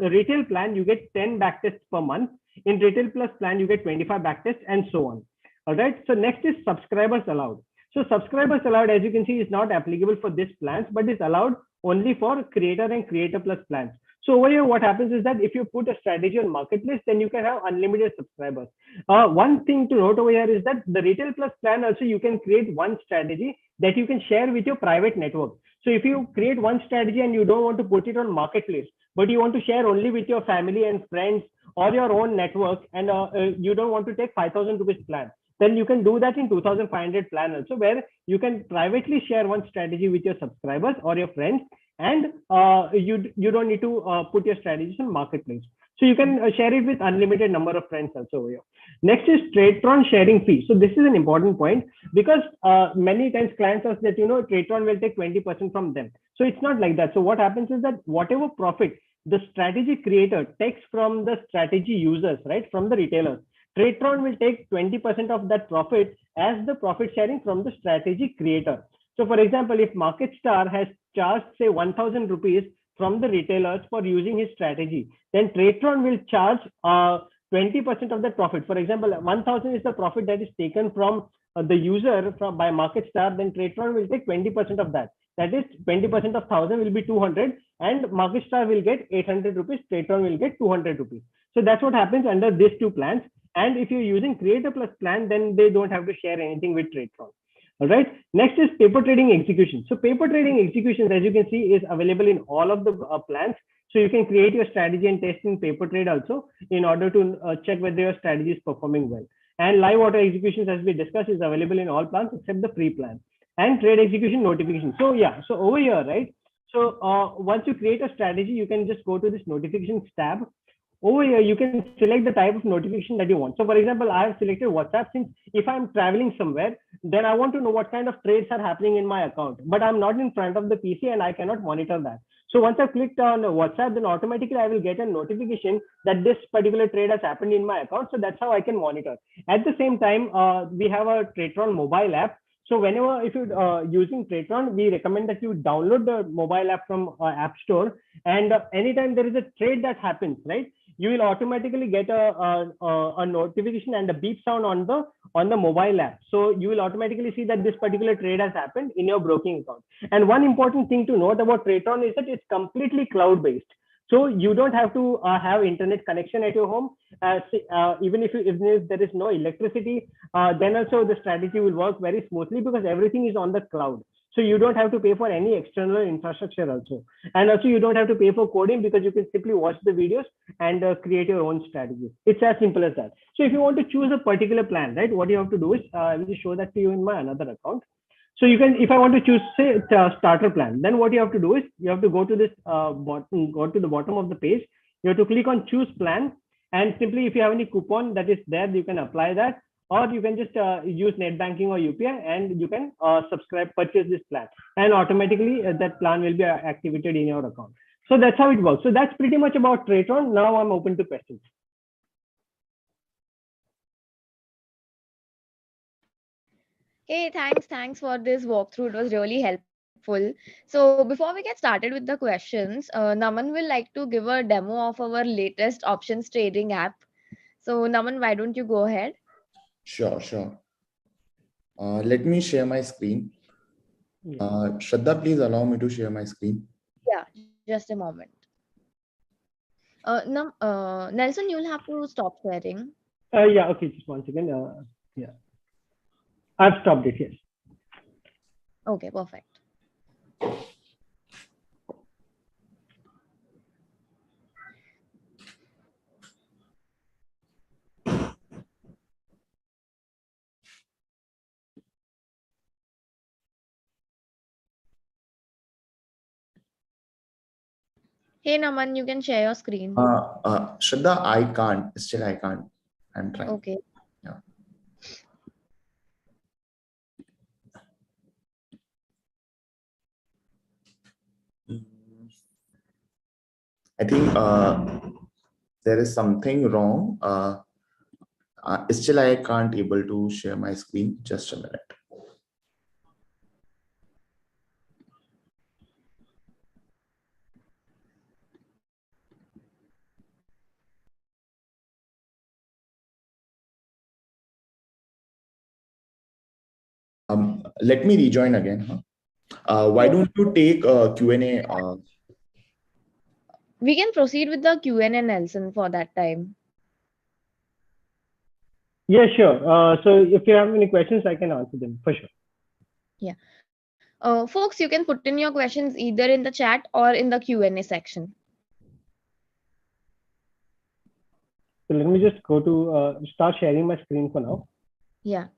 retail plan, you get 10 backtests per month. In retail plus plan, you get 25 backtests and so on. All right. So next is subscribers allowed. So subscribers allowed, as you can see, is not applicable for this plans, but is allowed only for creator and creator plus plans. So over here, what happens is that if you put a strategy on marketplace, then you can have unlimited subscribers. One thing to note over here is that the retail plus plan also, you can create one strategy that you can share with your private network. So if you create one strategy and you don't want to put it on marketplace, but you want to share only with your family and friends or your own network, and you don't want to take 5,000 rupees plan, then you can do that in 2,500 plan also, where you can privately share one strategy with your subscribers or your friends, and you don't need to put your strategies in marketplace. So you can share it with unlimited number of friends also over here. Next is Tradetron sharing fee. So this is an important point, because many times clients ask that, Tradetron will take 20% from them. So it's not like that. So what happens is that whatever profit the strategy creator takes from the strategy users, right, from the retailers, Tradetron will take 20% of that profit as the profit sharing from the strategy creator. So for example, if MarketStar has charged, say, 1,000 rupees from the retailers for using his strategy, then Tradetron will charge 20% of that profit. For example, 1,000 is the profit that is taken from the user by MarketStar, then Tradetron will take 20% of that. That is 20% of 1,000 will be 200, and MarketStar will get 800 rupees, Tradetron will get 200 rupees. So that's what happens under these two plans. And if you're using Creator Plus plan, then they don't have to share anything with Tradetron. All right. Next is paper trading execution. So paper trading executions, as you can see, is available in all of the plans. So you can create your strategy and test in paper trade also, in order to check whether your strategy is performing well. And live auto executions, as we discussed, is available in all plans except the free plan. And trade execution notification. So yeah, so over here, right? So once you create a strategy, you can just go to this notifications tab. Over here, you can select the type of notification that you want. So for example, I have selected WhatsApp, since if I'm traveling somewhere, then I want to know what kind of trades are happening in my account, but I'm not in front of the PC and I cannot monitor that. So once I've clicked on WhatsApp, then automatically I will get a notification that this particular trade has happened in my account. So that's how I can monitor. At the same time, we have a Tradetron mobile app. So whenever, if you're using Tradetron, we recommend that you download the mobile app from App Store. And anytime there is a trade that happens, right, you will automatically get a notification and a beep sound on the mobile app. So you will automatically see that this particular trade has happened in your broking account. And one important thing to note about Tradetron is that it's completely cloud-based. So you don't have to have internet connection at your home. Even if there is no electricity, then also the strategy will work very smoothly, because everything is on the cloud. So you don't have to pay for any external infrastructure also. And also you don't have to pay for coding, because you can simply watch the videos and create your own strategy. It's as simple as that. So if you want to choose a particular plan, right, what you have to do is, I will just show that to you in my another account. So you can, if I want to choose, say, starter plan, then what you have to do is, you have to go to this bottom, go to the bottom of the page. You have to click on choose plan, and simply, if you have any coupon that is there, you can apply that, or you can just use net banking or UPI, and you can purchase this plan, and automatically that plan will be activated in your account. So that's how it works. So that's pretty much about Tradetron. Now I'm open to questions.
Hey, thanks for this walkthrough. It was really helpful. So before we get started with the questions, Naman will like to give a demo of our latest options trading app. So Naman, why don't you go ahead?
Sure. Let me share my screen.
Yeah.
Shraddha, please allow me to share my screen.
Yeah, just a moment. Nelson, you'll have to stop sharing.
Yeah, okay, just one second. Yeah, I've stopped it, yes.
Okay, perfect. Hey Naman, you can share your screen.
Shraddha, I can't. Still, I can't. I'm trying.
Okay.
Yeah. I think there is something wrong. Still, I can't able to share my screen. Just a minute. Let me rejoin again. Why don't you take Q&A?
We can proceed with the Q&A, Nelson, for that time.
Yeah, sure. So if you have any questions, I can answer them for sure.
Yeah. Folks, you can put in your questions either in the chat or in the Q&A section.
So let me just go to start sharing my screen for now.
Yeah.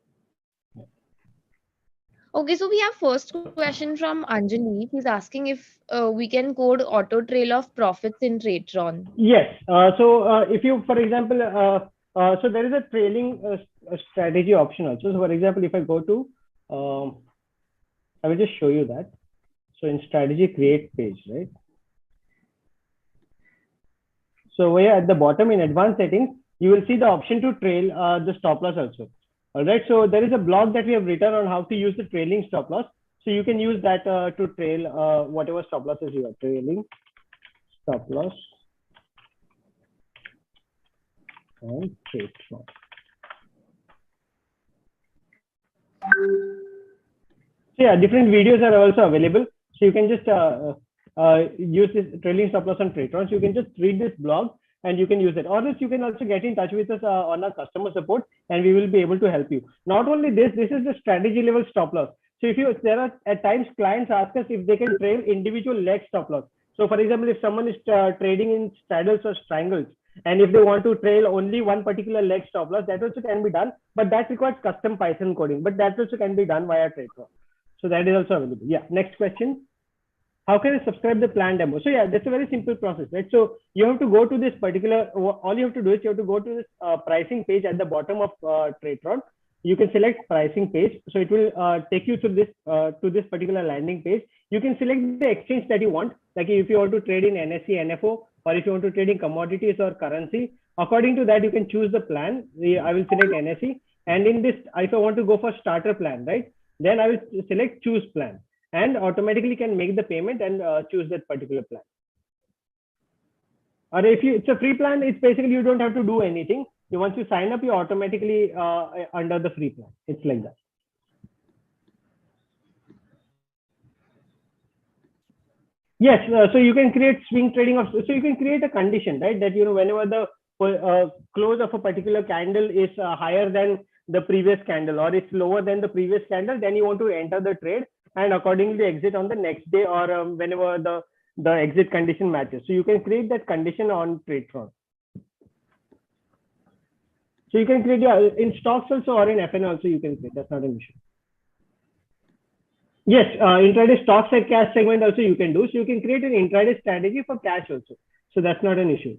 Okay, so we have first question from Anjali. He's asking if we can code auto trail of profits in Tradetron.
Yes. So if you, for example, so there is a trailing strategy option also. So for example, if I go to, I will just show you that. So in strategy create page, right? So here at the bottom in advanced settings, you will see the option to trail the stop loss also. All right. So there is a blog that we have written on how to use the trailing stop loss. So you can use that to trail whatever stop losses you are trailing stop loss on Tradetron. So yeah, different videos are also available. So you can just use this trailing stop loss on Tradetron. So you can just read this blog and you can use it. Or else you can also get in touch with us on our customer support, and we will be able to help you. Not only this is the strategy level stop loss. So if you, there are at times clients ask us if they can trail individual leg stop loss. So for example, if someone is trading in straddles or strangles, and if they want to trail only one particular leg stop loss, that also can be done, but that requires custom Python coding, but that also can be done via Tradetron. So that is also available. Yeah, next question. How can I subscribe the plan demo? So yeah, that's a very simple process, right? So you have to go to this particular, all you have to do is you have to go to this pricing page at the bottom of Tradetron. You can select pricing page. So it will take you to this particular landing page. You can select the exchange that you want. Like if you want to trade in NSE, NFO, or if you want to trade in commodities or currency, according to that, you can choose the plan. I will select NSE. And in this, if I want to go for starter plan, right? Then I will select choose plan and automatically can make the payment and choose that particular plan. Or if it's a free plan, it's basically you don't have to do anything. Once you sign up, you automatically under the free plan. It's like that. Yes, so you can create swing trading of, so you can create a condition, right? That, whenever the close of a particular candle is higher than the previous candle, or it's lower than the previous candle, then you want to enter the trade and accordingly exit on the next day, or whenever the exit condition matches. So you can create that condition on Tradetron. So you can create in stocks also, or in FN also you can create. That's not an issue. Yes, intraday stocks and cash segment also you can do. So you can create an intraday strategy for cash also. So that's not an issue.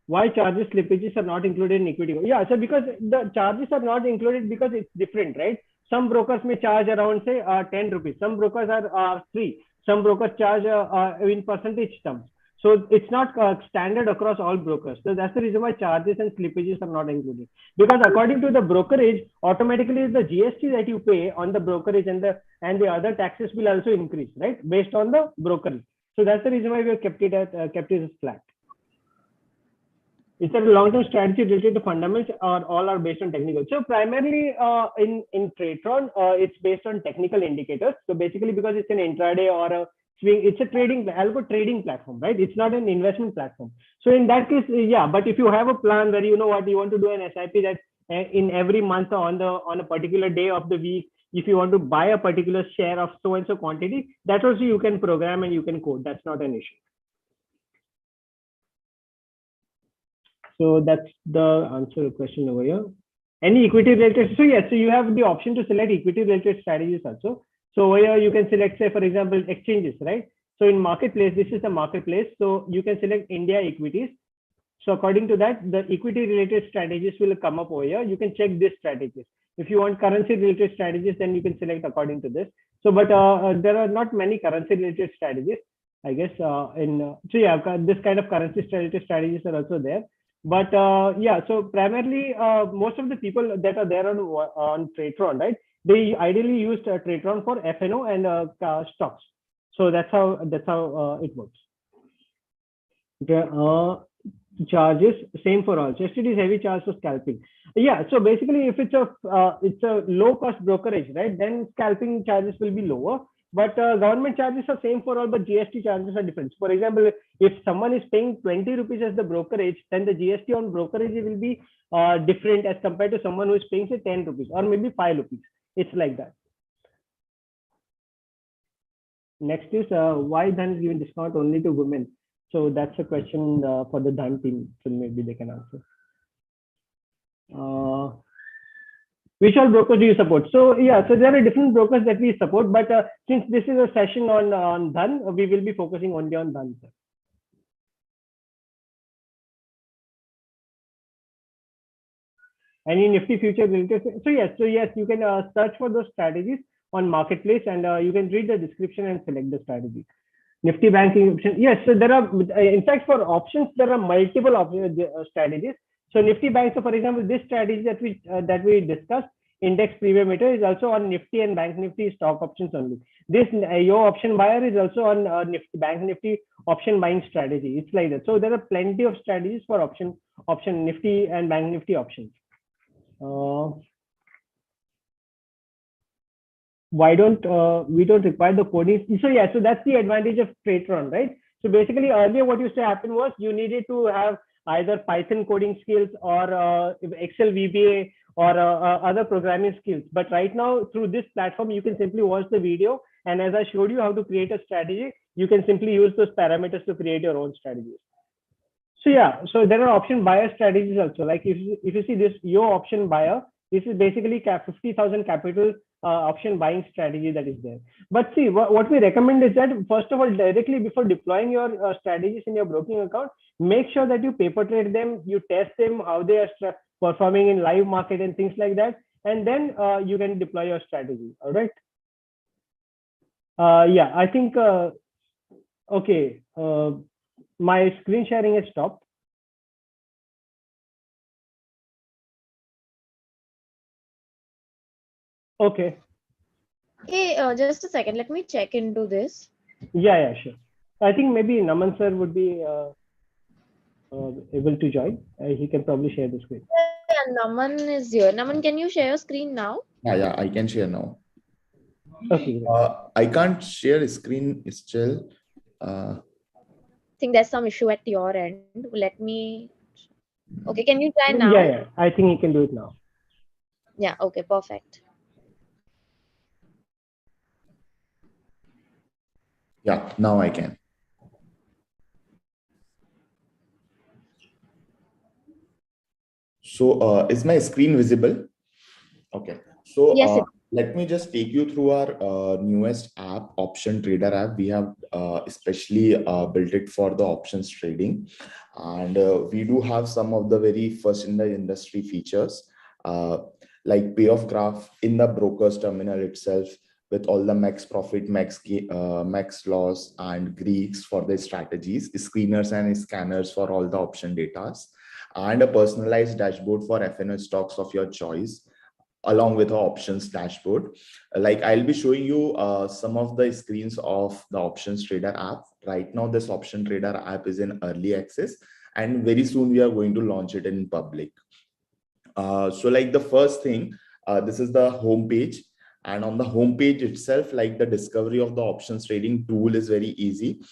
Why charges slippages are not included in equity? Yeah, so because the charges are not included because it's different, right? Some brokers may charge around say 10 rupees. Some brokers are free. Some brokers charge in percentage terms. So it's not standard across all brokers. So that's the reason why charges and slippages are not included. Because according to the brokerage, automatically the GST that you pay on the brokerage and the other taxes will also increase, right? Based on the brokerage. So that's the reason why we have kept it as flat. It's a long-term strategy related to fundamentals, or all are based on technical. So primarily in Tradetron, it's based on technical indicators. So basically, because it's an intraday or a swing, it's a algo trading platform, right? It's not an investment platform. So in that case, yeah. But if you have a plan where you want to do an SIP that in every month on a particular day of the week, if you want to buy a particular share of so and so quantity, that also you can program and you can code. That's not an issue. So that's the answer to the question over here. Any equity related? So yes, so you have the option to select equity related strategies also. So over here you can select, say for example, exchanges, right? So in marketplace, this is the marketplace. So you can select India equities. So according to that, the equity related strategies will come up over here. You can check this strategies. If you want currency related strategies, then you can select according to this. So, but there are not many currency related strategies, I guess. So yeah, this kind of currency related strategies are also there. But yeah, so primarily most of the people that are there on Tradetron, right? They ideally use Tradetron for FNO and stocks. So that's how it works. The charges same for all. Just it is heavy charge for scalping. Yeah. So basically, if it's a low cost brokerage, right? Then scalping charges will be lower. But government charges are same for all, but GST charges are different. For example, if someone is paying 20 rupees as the brokerage, then the GST on brokerage will be different as compared to someone who is paying say 10 rupees or maybe 5 rupees. It's like that. Next is why Dhan is giving discount only to women? So that's a question for the Dhan team. So maybe they can answer. Which all brokers do you support? So yeah, so there are different brokers that we support, but since this is a session on Dhan, we will be focusing only on Dhan, sir. Any Nifty future related? So yes, you can search for those strategies on marketplace, and you can read the description and select the strategy. Nifty banking option. Yes, so there are, in fact, for options, there are multiple strategies. So Nifty bank, so for example, this strategy that we discussed, index premium meter, is also on Nifty and Bank Nifty stock options only. This your option buyer is also on Nifty Bank Nifty option buying strategy. It's like that. So there are plenty of strategies for option Nifty and Bank Nifty options. Why don't we don't require the coding? So yeah, so that's the advantage of Tradetron, right? So basically, earlier what used to happen was you needed to have either Python coding skills or Excel VBA or other programming skills. But right now, through this platform, you can simply watch the video, and as I showed you how to create a strategy, you can simply use those parameters to create your own strategies. So yeah, so there are option buyer strategies also. Like if you see this, your option buyer, this is basically 50,000 capital option buying strategy that is there. But see, what we recommend is that first of all, directly before deploying your strategies in your broking account, make sure that you paper trade them, you test them, how they are performing in live market and things like that, and then you can deploy your strategy. All right. Yeah, I think okay. My screen sharing has stopped. Okay.
Hey, just a second. Let me check into this.
Yeah, sure. I think maybe Naman sir would be able to join. He can probably share the screen.
Yeah, Naman is here. Naman, can you share your screen now?
Yeah, I can share now.
Okay.
I can't share a screen still.
I think there's some issue at your end. Let me. Okay, can you try now?
Yeah. I think he can do it now.
Yeah. Okay. Perfect.
Yeah, now I can. So is my screen visible? Okay. So
Yes,
let me just take you through our newest app, Option Trader app. We have especially built it for the options trading. And we do have some of the very first in the industry features, like payoff graph in the broker's terminal itself, with all the max profit, max loss, and Greeks for the strategies, screeners and scanners for all the option datas, and a personalized dashboard for FNO stocks of your choice, along with our options dashboard. Like I'll be showing you some of the screens of the Options Trader app. Right now, this Option Trader app is in early access, and very soon we are going to launch it in public. So like the first thing, this is the home page. And on the home page itself, like the discovery of the options trading tool is very easy.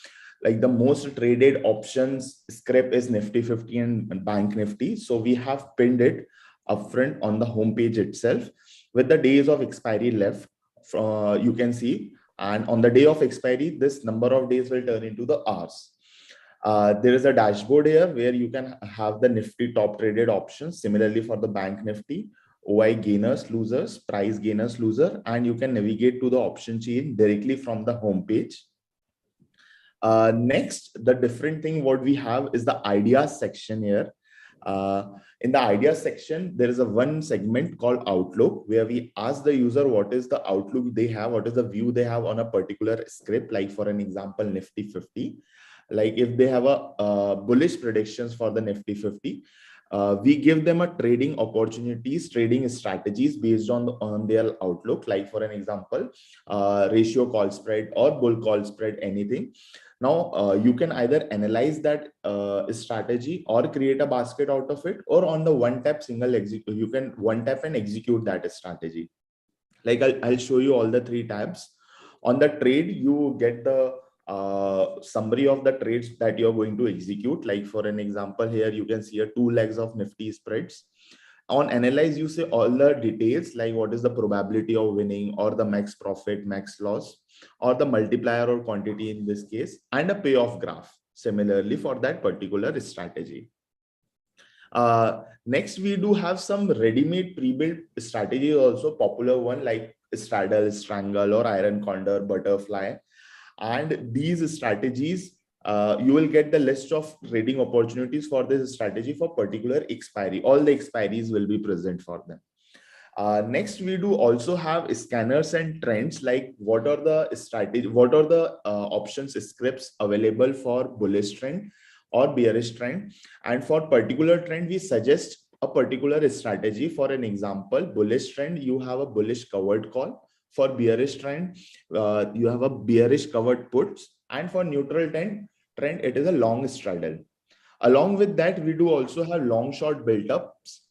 Like the most traded options script is Nifty 50 and Bank Nifty. So we have pinned it upfront on the home page itself with the days of expiry left. You can see, and on the day of expiry, this number of days will turn into the hours. There is a dashboard here where you can have the Nifty top traded options. Similarly for the Bank Nifty, OI gainers, losers, price gainers, loser, and you can navigate to the option chain directly from the home page. Next, the different thing what we have is the ideas section here. In the ideas section, there is a one segment called Outlook, where we ask the user what is the outlook they have, what is the view they have on a particular script, like for an example, Nifty 50. Like if they have a bullish predictions for the Nifty 50, we give them a trading opportunities, trading strategies based on their outlook. Like for an example, ratio call spread or bull call spread, anything. Now you can either analyze that strategy or create a basket out of it, or on the one tap single execute, you can one tap and execute that strategy. Like I'll show you all the three tabs. On the trade, you get the summary of the trades that you're going to execute. Like for an example, here you can see 2 legs of Nifty spreads. On analyze, you say all the details, like what is the probability of winning, or the max profit, max loss, or the multiplier or quantity in this case, and a payoff graph similarly for that particular strategy. Next, we do have some ready-made pre-built strategies, also popular one like straddle, strangle, or iron condor, butterfly. And these strategies, you will get the list of trading opportunities for this strategy for particular expiry. All the expiries will be present for them. Next, we do also have scanners and trends, like what are the strategy, what are the options scripts available for bullish trend or bearish trend. And for particular trend, we suggest a particular strategy. For an example, bullish trend, you have a bullish covered call. For bearish trend, you have a bearish covered puts. And for neutral trend, it is a long straddle. Along with that, we do also have long short build-ups.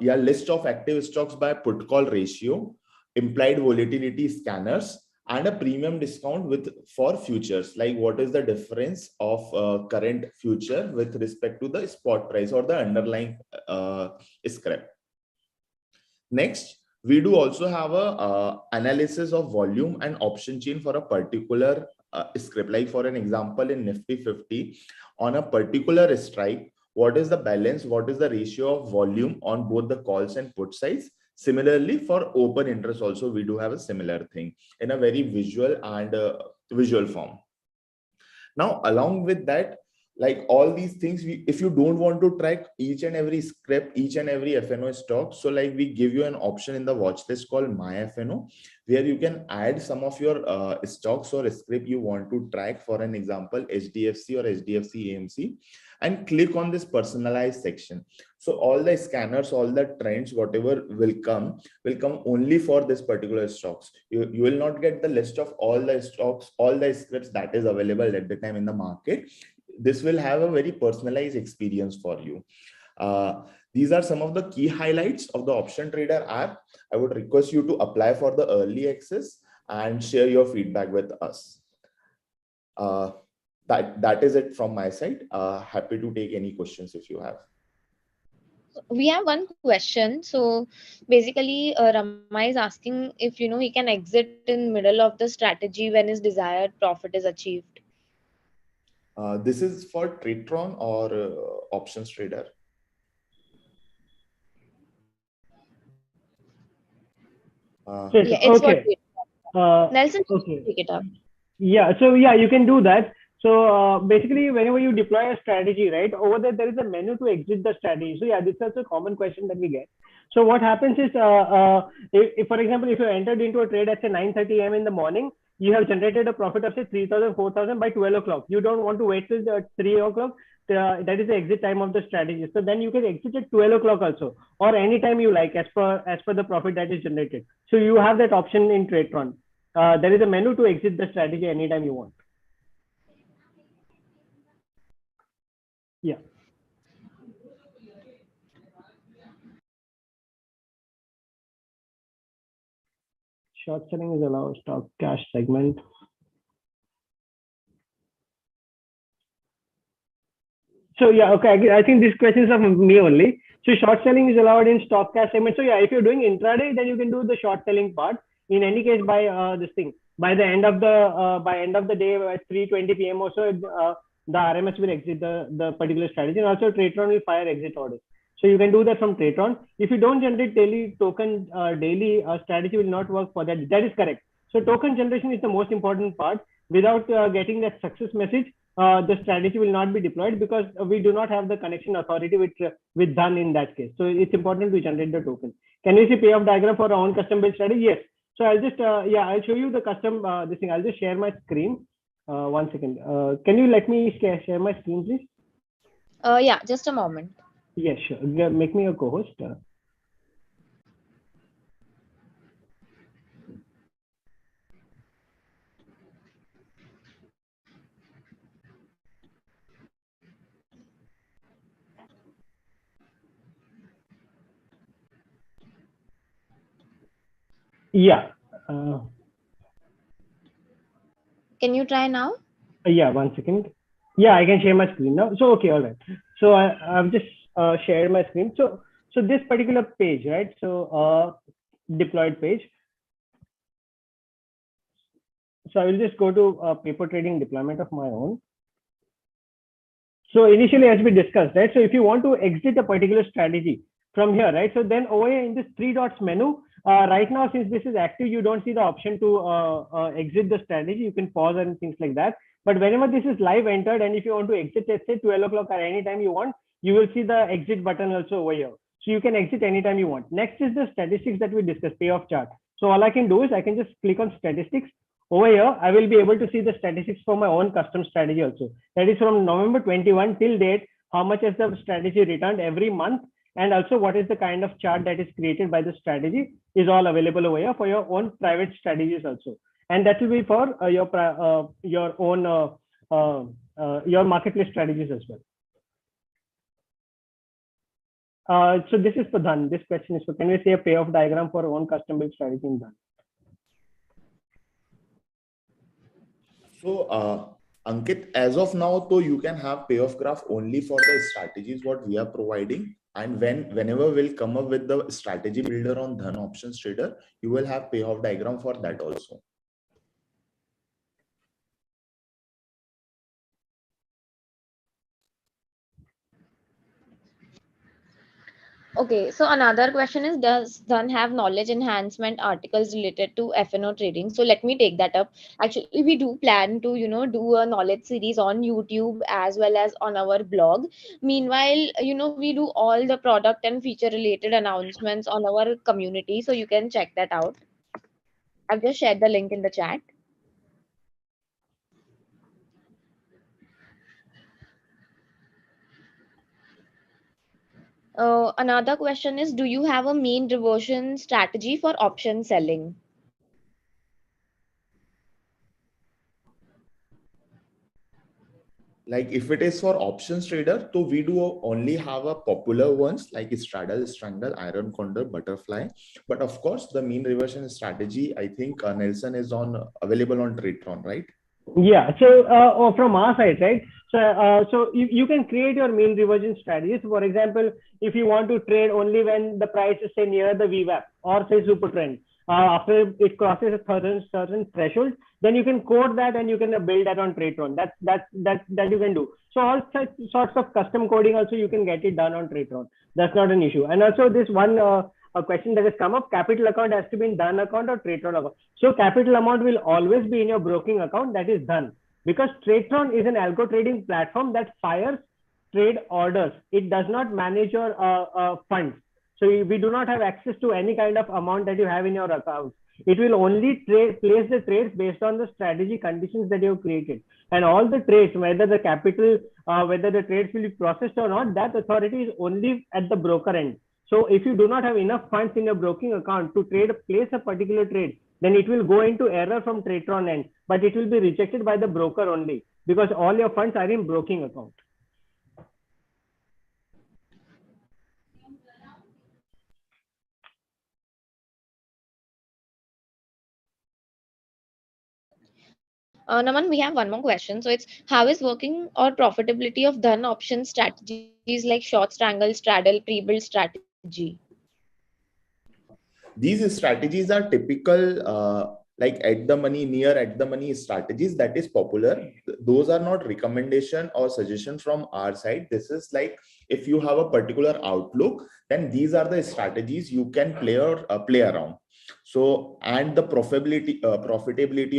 Yeah, list of active stocks by put call ratio, implied volatility scanners, and a premium discount with for futures. Like what is the difference of current future with respect to the spot price or the underlying script. Next, we do also have a analysis of volume and option chain for a particular script. Like for an example, in Nifty 50, on a particular strike, what is the balance, what is the ratio of volume on both the calls and put sides. Similarly, for open interest also, we do have a similar thing in a very visual and visual form. Now, along with that, like all these things, if you don't want to track each and every script, each and every FNO stock, so like we give you an option in the watch list called My FNO, where you can add some of your stocks or script you want to track. For an example, HDFC or HDFC AMC, and click on this personalized section. So all the scanners, all the trends, whatever will come only for this particular stocks. You will not get the list of all the stocks, all the scripts that is available at the time in the market. This will have a very personalized experience for you. These are some of the key highlights of the Option Trader app. I would request you to apply for the early access and share your feedback with us. That is it from my side. Happy to take any questions if you have.
We have one question. So basically, Rama is asking if he can exit in middle of the strategy when his desired profit is achieved.
This is for Tradetron or options trader?
Yeah, it's for
okay.
Nelson.
Okay.
Pick it up.
Yeah, so yeah, you can do that. So basically, whenever you deploy a strategy, right, over there is a menu to exit the strategy. So yeah, this is also a common question that we get. So what happens is, if for example, if you entered into a trade at say 9:30 a.m. in the morning, you have generated a profit of say 3,000, 4,000 by 12 o'clock. You don't want to wait till 3 o'clock. That is the exit time of the strategy. So then you can exit at 12 o'clock also, or anytime you like, as per the profit that is generated. So you have that option in Tradetron. There is a menu to exit the strategy anytime you want. Yeah. Short selling is allowed, stock cash segment. So yeah, okay. I think these questions are from me only. So short selling is allowed in stock cash segment. So yeah, if you're doing intraday, then you can do the short selling part. In any case, by this thing, by the end of the day at 3:20 p.m. also, the RMS will exit the particular strategy, and also Tradetron will fire exit orders. So you can do that from Tradetron. If you don't generate daily token daily, strategy will not work for that. That is correct. So token generation is the most important part. Without getting that success message, the strategy will not be deployed, because we do not have the connection authority with done in that case. So it's important to generate the token. Can we see payoff diagram for our own custom built strategy? Yes. So I'll just I'll show you the custom this thing. I'll just share my screen. 1 second. Can you let me share my screen, please?
Yeah, just a moment.
Yes, sure. Make me a co-host. Yeah.
Can you try now?
Yeah, 1 second. Yeah, I can share my screen now. So okay, all right. So I've just shared my screen. So this particular page, right? So deployed page. So I will just go to paper trading deployment of my own. So initially, as we discussed, right? So if you want to exit a particular strategy from here, right? So then over here in this three dots menu, right now, since this is active, you don't see the option to exit the strategy. You can pause and things like that. But whenever this is live entered, and if you want to exit, let's say 12 o'clock or anytime you want, you will see the exit button also over here. So you can exit anytime you want. Next is the statistics that we discussed, payoff chart. So all I can do is I can just click on statistics. Over here, I will be able to see the statistics for my own custom strategy also. That is from November 21 till date, how much has the strategy returned every month, and also what is the kind of chart that is created by the strategy is all available over here for your own private strategies also. And that will be for your own your marketplace strategies as well. So this is for Dhan. This question is for, can we see a payoff diagram for own custom built strategy in Dhan?
So, Ankit, as of now, so you can have payoff graph only for the strategies what we are providing. And whenever we'll come up with the strategy builder on Dhan options trader, you will have payoff diagram for that also.
Okay, so another question is, does Dhan have knowledge enhancement articles related to FNO trading? So let me take that up. Actually, we do plan to, do a knowledge series on YouTube as well as on our blog. Meanwhile, we do all the product and feature related announcements on our community, so you can check that out. I've just shared the link in the chat. Another question is, do you have a mean reversion strategy for option selling?
Like if it is for options trader, so we do only have a popular ones like straddle, strangle, iron condor, butterfly. But of course, the mean reversion strategy, I think Nelson is on available on Tradetron, right?
Yeah. So from our side, right? So you can create your mean reversion strategies. For example, if you want to trade only when the price is say near the VWAP or say super trend, after it crosses a certain threshold, then you can code that and you can build that on Tradetron. That you can do. So all such sorts of custom coding also you can get it done on Tradetron. That's not an issue. And also this one a question that has come up, capital account has to be in Dhan account or Tradetron account. So capital amount will always be in your broking account, that is Dhan. Because Tradetron is an algo trading platform that fires trade orders. It does not manage your funds. So we do not have access to any kind of amount that you have in your account. It will only place the trades based on the strategy conditions that you have created. And all the trades, whether the capital, whether the trades will be processed or not, that authority is only at the broker end. So if you do not have enough funds in your broking account to place a particular trade, then it will go into error from Tradetron end, but it will be rejected by the broker only because all your funds are in broking account.
Naman, we have one more question. So it's, how is working or profitability of Dhan option strategies like short strangle, straddle, pre-build strategy?
These strategies are typical, like at the money, near at the money strategies that is popular. Those are not recommendation or suggestion from our side. This is like if you have a particular outlook, then these are the strategies you can play around. So, and the profitability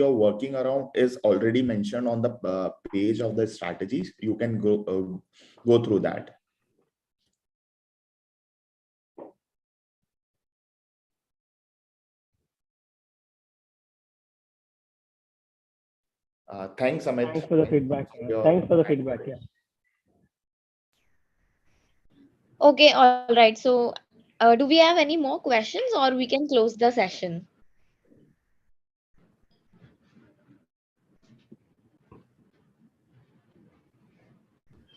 of working around is already mentioned on the page of the strategies. You can go through that. Thanks, Amit.
Thanks for the feedback. Thanks for the feedback. Yeah.
Okay, all right. So do we have any more questions or we can close the session?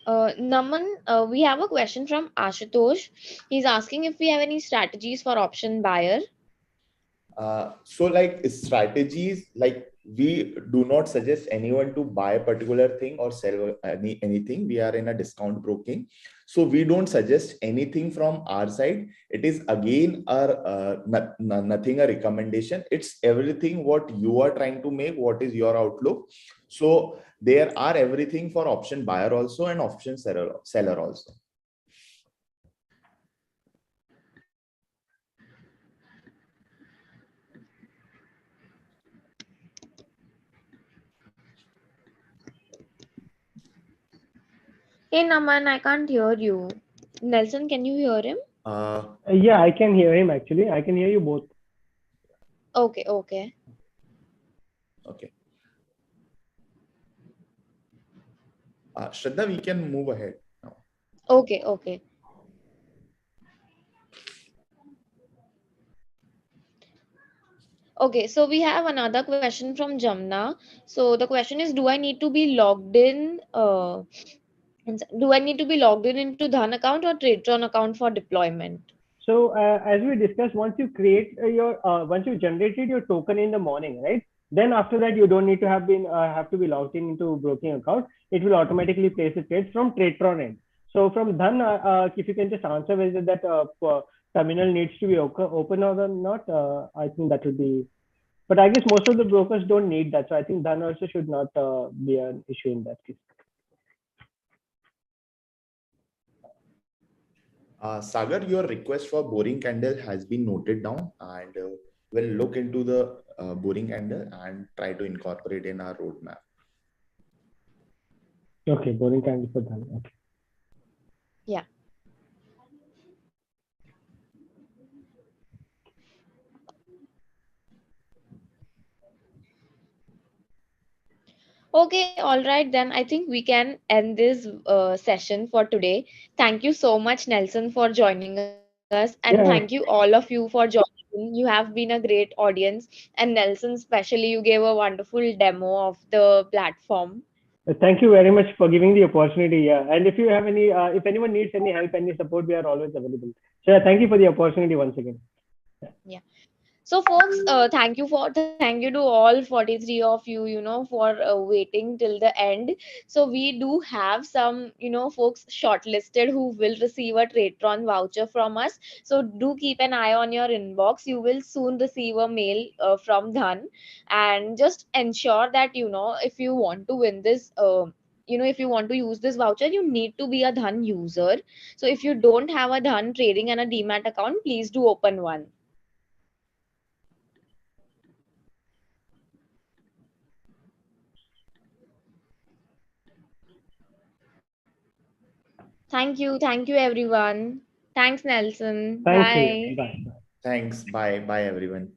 Naman, we have a question from Ashutosh. He's asking if we have any strategies for option buyer.
So like strategies, like we do not suggest anyone to buy a particular thing or sell anything. We are in a discount broking, so we don't suggest anything from our side. It is again our nothing a recommendation. It's everything what you are trying to make, what is your outlook. So there are everything for option buyer also and option seller also.
Hey Naman, I can't hear you. Nelson, can you hear him?
Yeah, I can hear him actually. I can hear you both.
Okay, okay.
Okay. Shraddha, we can move ahead now.
Okay, okay. Okay, so we have another question from Jamna. So the question is, do I need to be logged in? Do I need to be logged in into Dhan account or Tradetron account for deployment?
So as we discussed, once you create once you generated your token in the morning, right? Then after that, you don't need to have to be logged in into broking account. It will automatically place the trades from Tradetron end. So from Dhan, if you can just answer whether that terminal needs to be open or not, I think that would be. But I guess most of the brokers don't need that, so I think Dhan also should not be an issue in that case.
Sagar, your request for boring candle has been noted down, and we'll look into the boring candle and try to incorporate in our roadmap.
Okay, boring candle for Dhan. Okay.
Yeah. Okay, all right, then I think we can end this session for today. Thank you so much, Nelson, for joining us, and thank you
Yeah,
all of you for joining. You have been a great audience, and Nelson, especially, you gave a wonderful demo of the platform.
thank you very much for giving the opportunity. Yeah, and if you have any, if anyone needs any help, any support, we are always available. So yeah, thank you for the opportunity once again.
Yeah. So, folks, thank you to all 43 of you, for waiting till the end. So, we do have some, folks shortlisted who will receive a Tradetron voucher from us. So, do keep an eye on your inbox. You will soon receive a mail from Dhan, and just ensure that, if you want to win this. If you want to use this voucher, you need to be a Dhan user. So if you don't have a Dhan trading and a demat account, please do open one. Thank you, everyone. Thanks, Nelson.
Thank you.
Bye.
Bye.
Thanks. Bye. Bye, everyone.